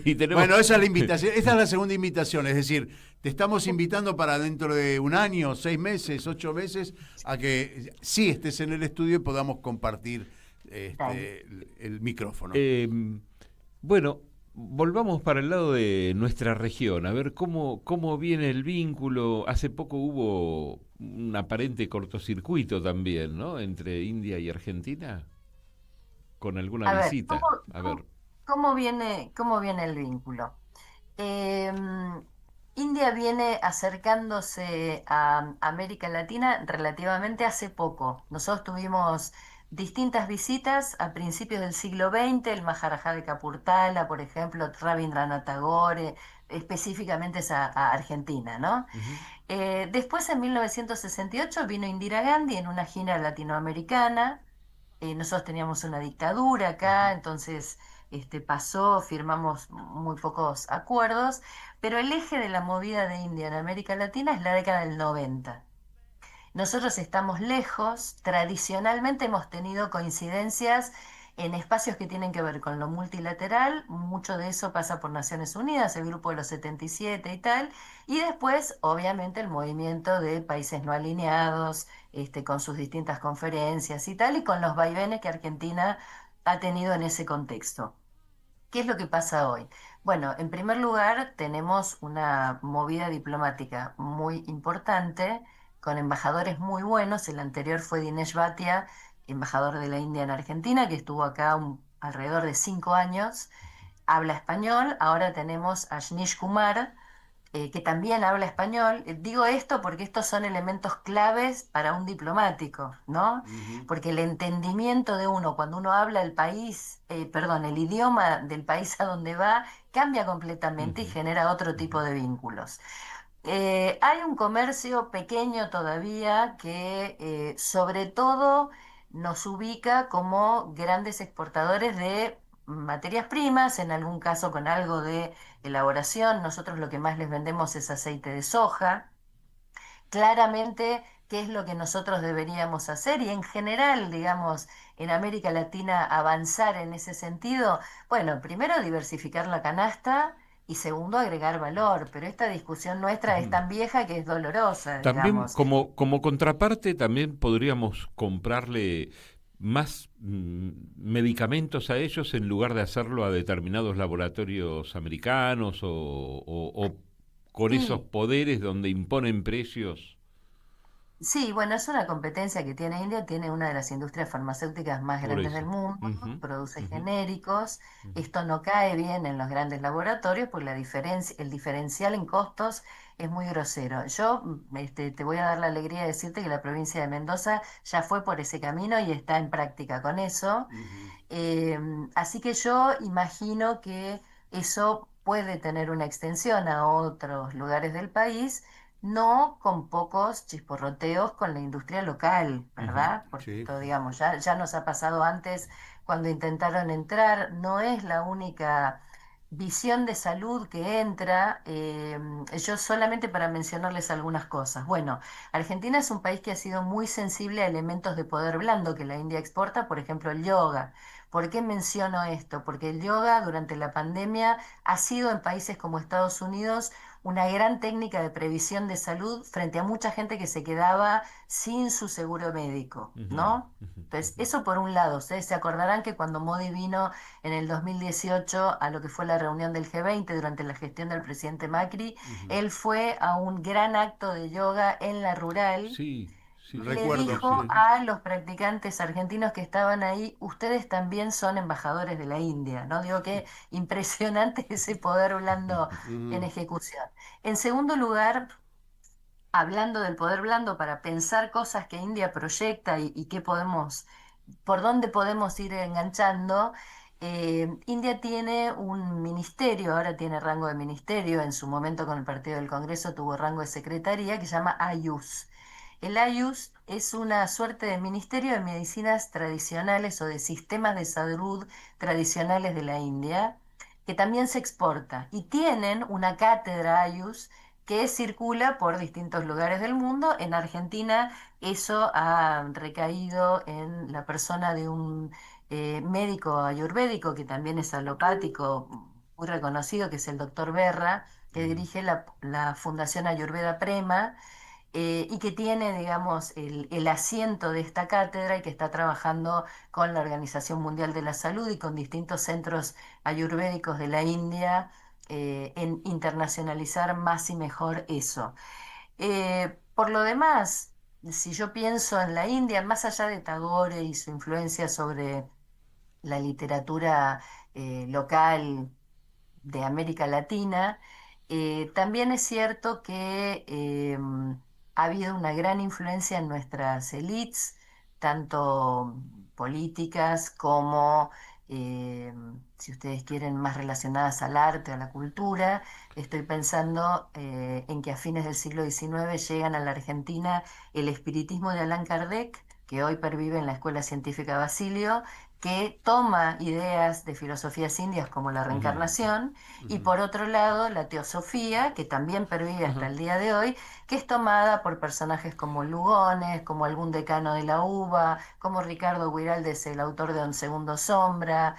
Y Bueno, esa es la invitación, esta es la segunda invitación, es decir, te estamos invitando para dentro de un año, 6 meses, 8 meses, a que sí estés en el estudio y podamos compartir el micrófono. Bueno, volvamos para el lado de nuestra región, a ver cómo viene el vínculo. Hace poco hubo un aparente cortocircuito también, ¿no? Entre India y Argentina, con alguna visita. ¿Cómo viene el vínculo? India viene acercándose a América Latina relativamente hace poco. Nosotros tuvimos distintas visitas a principios del siglo XX, el Maharajá de Kapurthala, por ejemplo, Rabindranath Tagore, específicamente es a Argentina, ¿no? Después, en 1968, vino Indira Gandhi en una gira latinoamericana. Nosotros teníamos una dictadura acá, entonces firmamos muy pocos acuerdos, pero el eje de la movida de India en América Latina es la década del 90. Nosotros estamos lejos, tradicionalmente hemos tenido coincidencias en espacios que tienen que ver con lo multilateral, mucho de eso pasa por Naciones Unidas, el grupo de los 77 y tal, y después, obviamente, el movimiento de países no alineados, con sus distintas conferencias y tal, y con los vaivenes que Argentina ha tenido en ese contexto. ¿Qué es lo que pasa hoy? Bueno, en primer lugar, tenemos una movida diplomática muy importante, con embajadores muy buenos. El anterior fue Dinesh Bhatia, embajador de la India en Argentina, que estuvo acá alrededor de 5 años, habla español. Ahora tenemos a Ashnish Kumar, que también habla español. Digo esto porque estos son elementos claves para un diplomático, ¿no? Porque el entendimiento de uno, cuando uno habla el idioma del país a donde va, cambia completamente y genera otro tipo de vínculos. Hay un comercio pequeño todavía que sobre todo nos ubica como grandes exportadores de materias primas, en algún caso con algo de elaboración. Nosotros lo que más les vendemos es aceite de soja. Claramente qué es lo que nosotros deberíamos hacer y en general, digamos, en América Latina avanzar en ese sentido. Bueno, primero diversificar la canasta y segundo agregar valor, pero esta discusión nuestra es tan vieja que es dolorosa, También digamos. como contraparte también podríamos comprarle más medicamentos a ellos en lugar de hacerlo a determinados laboratorios americanos o con Sí. esos poderes donde imponen precios. Sí, bueno, es una competencia que tiene India, tiene una de las industrias farmacéuticas más Por grandes eso. del mundo, Ujú, produce ujú. genéricos, esto no cae bien en los grandes laboratorios porque el diferencial en costos es muy grosero. Yo te voy a dar la alegría de decirte que la provincia de Mendoza ya fue por ese camino y está en práctica con eso. Eh, Así que yo imagino que eso puede tener una extensión a otros lugares del país, no con pocos chisporroteos con la industria local, ¿verdad? Porque esto, digamos, ya nos ha pasado antes cuando intentaron entrar, no es la única visión de salud que entra. Yo solamente para mencionarles algunas cosas. Bueno, Argentina es un país que ha sido muy sensible a elementos de poder blando que la India exporta, por ejemplo, el yoga. ¿Por qué menciono esto? Porque el yoga durante la pandemia ha sido en países como Estados Unidos una gran técnica de previsión de salud frente a mucha gente que se quedaba sin su seguro médico, ¿no? Entonces, eso por un lado. Ustedes se acordarán que cuando Modi vino en el 2018 a lo que fue la reunión del G20 durante la gestión del presidente Macri, él fue a un gran acto de yoga en la rural. Sí, Le recuerdo, dijo sí. a los practicantes argentinos que estaban ahí, ustedes también son embajadores de la India, ¿no? Digo que impresionante ese poder blando en ejecución. En segundo lugar, hablando del poder blando para pensar cosas que India proyecta y qué podemos, por dónde podemos ir enganchando. India tiene un ministerio, ahora tiene rango de ministerio, en su momento con el Partido del Congreso tuvo rango de secretaría, que se llama AYUS. El AYUS es una suerte de ministerio de medicinas tradicionales o de sistemas de salud tradicionales de la India, que también se exporta. Y tienen una cátedra AYUS que circula por distintos lugares del mundo. En Argentina eso ha recaído en la persona de un médico ayurvédico que también es alopático, muy reconocido, que es el doctor Berra, que dirige la Fundación Ayurveda Prema, y que tiene, digamos, el asiento de esta cátedra y que está trabajando con la Organización Mundial de la Salud y con distintos centros ayurvédicos de la India en internacionalizar más y mejor eso. Por lo demás, si yo pienso en la India, más allá de Tagore y su influencia sobre la literatura local de América Latina, también es cierto que ha habido una gran influencia en nuestras élites, tanto políticas como, si ustedes quieren, más relacionadas al arte, a la cultura. Estoy pensando en que a fines del siglo XIX llegan a la Argentina el espiritismo de Allan Kardec, que hoy pervive en la Escuela Científica Basilio, que toma ideas de filosofías indias como la reencarnación, y por otro lado la teosofía, que también pervive hasta el día de hoy, que es tomada por personajes como Lugones, como algún decano de la UBA, como Ricardo Guiraldes, el autor de Don Segundo Sombra,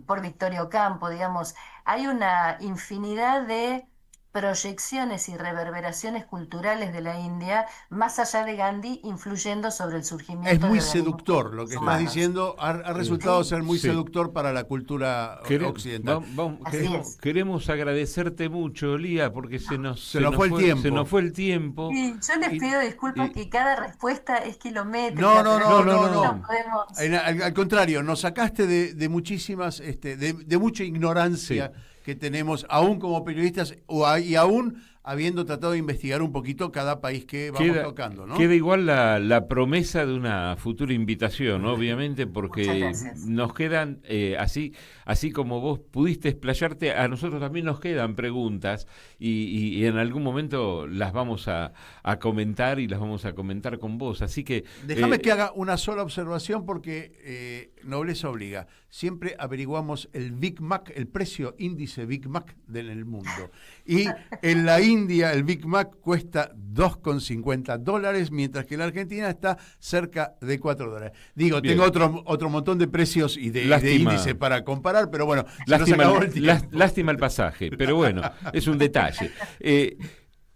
por Victorio Ocampo, digamos. Hay una infinidad de proyecciones y reverberaciones culturales de la India, más allá de Gandhi, influyendo sobre el surgimiento Es muy de organismos seductor, lo que estás humanos. diciendo ha resultado ser muy Sí. seductor para la cultura occidental. Queremos agradecerte mucho, Lía, porque se nos fue el tiempo. Se nos fue el tiempo. Sí, yo les pido disculpas que cada respuesta es kilométrica. No, pero podemos- Al contrario, nos sacaste de muchísimas, de mucha ignorancia que tenemos, aún como periodistas, y aún habiendo tratado de investigar un poquito cada país que vamos tocando, ¿no? Queda igual la promesa de una futura invitación, obviamente, porque nos quedan, así como vos pudiste explayarte, a nosotros también nos quedan preguntas y en algún momento las vamos a comentar y las vamos a comentar con vos. Así que Déjame que haga una sola observación porque nobleza obliga. Siempre averiguamos el Big Mac, el precio índice Big Mac del mundo. Y en la India India el Big Mac cuesta $2,50, mientras que en la Argentina está cerca de $4. Digo, Bien. tengo otro montón de precios y de índices para comparar, pero bueno, lástima el pasaje, pero bueno, es un detalle.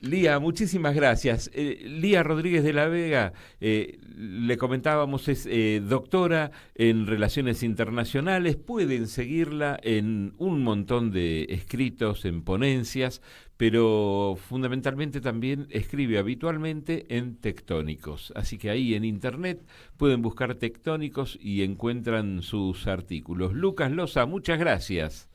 Lía, muchísimas gracias. Lía Rodríguez de la Vega, le comentábamos, es doctora en Relaciones Internacionales. Pueden seguirla en un montón de escritos, en ponencias, pero fundamentalmente también escribe habitualmente en Tectónicos. Así que ahí en internet pueden buscar Tectónicos y encuentran sus artículos. Lucas Loza, muchas gracias.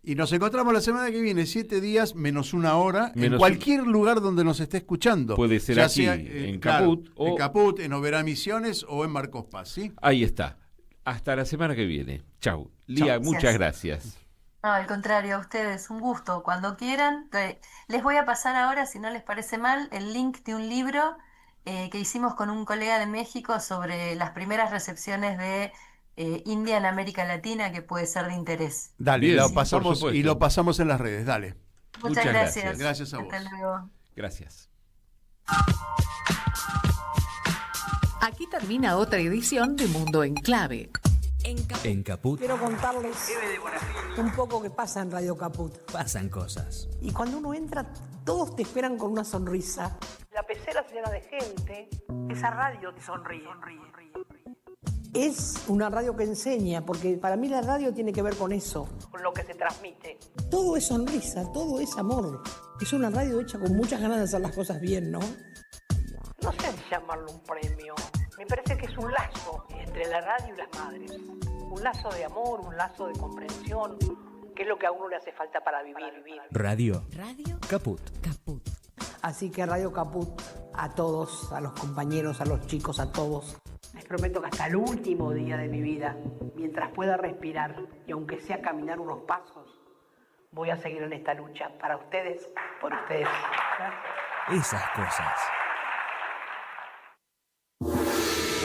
Y nos encontramos la semana que viene, 7 días menos 1 hora, en cualquier lugar donde nos esté escuchando. Puede ser ya aquí, sea, en claro, Caput. En Caput, en Oberá Misiones o en Marcos Paz, ¿sí? Ahí está. Hasta la semana que viene. Chau. Lía, muchas gracias. No, al contrario, a ustedes, un gusto. Cuando quieran, les voy a pasar ahora, si no les parece mal, el link de un libro que hicimos con un colega de México sobre las primeras recepciones de India en América Latina, que puede ser de interés. Dale, lo pasamos y lo pasamos en las redes, dale. Muchas gracias. Gracias a vos. Hasta luego. Gracias. Aquí termina otra edición de Mundo en Clave. En Caput Quiero contarles un poco que pasa en Radio Caput. pasan cosas. Y cuando uno entra, todos te esperan con una sonrisa. La pecera se llena de gente. Esa radio te sonríe. Es una radio que enseña, porque para mí la radio tiene que ver con eso, con lo que se transmite. Todo es sonrisa, todo es amor. Es una radio hecha con muchas ganas de hacer las cosas bien, ¿no? No sé si llamarlo un premio. Me parece que es un lazo entre la radio y las madres. Un lazo de amor, un lazo de comprensión, que es lo que a uno le hace falta para vivir. Radio Caput. Así que Radio Caput, a todos, a los compañeros, a los chicos, a todos. Les prometo que hasta el último día de mi vida, mientras pueda respirar y aunque sea caminar unos pasos, voy a seguir en esta lucha para ustedes, por ustedes. Esas cosas.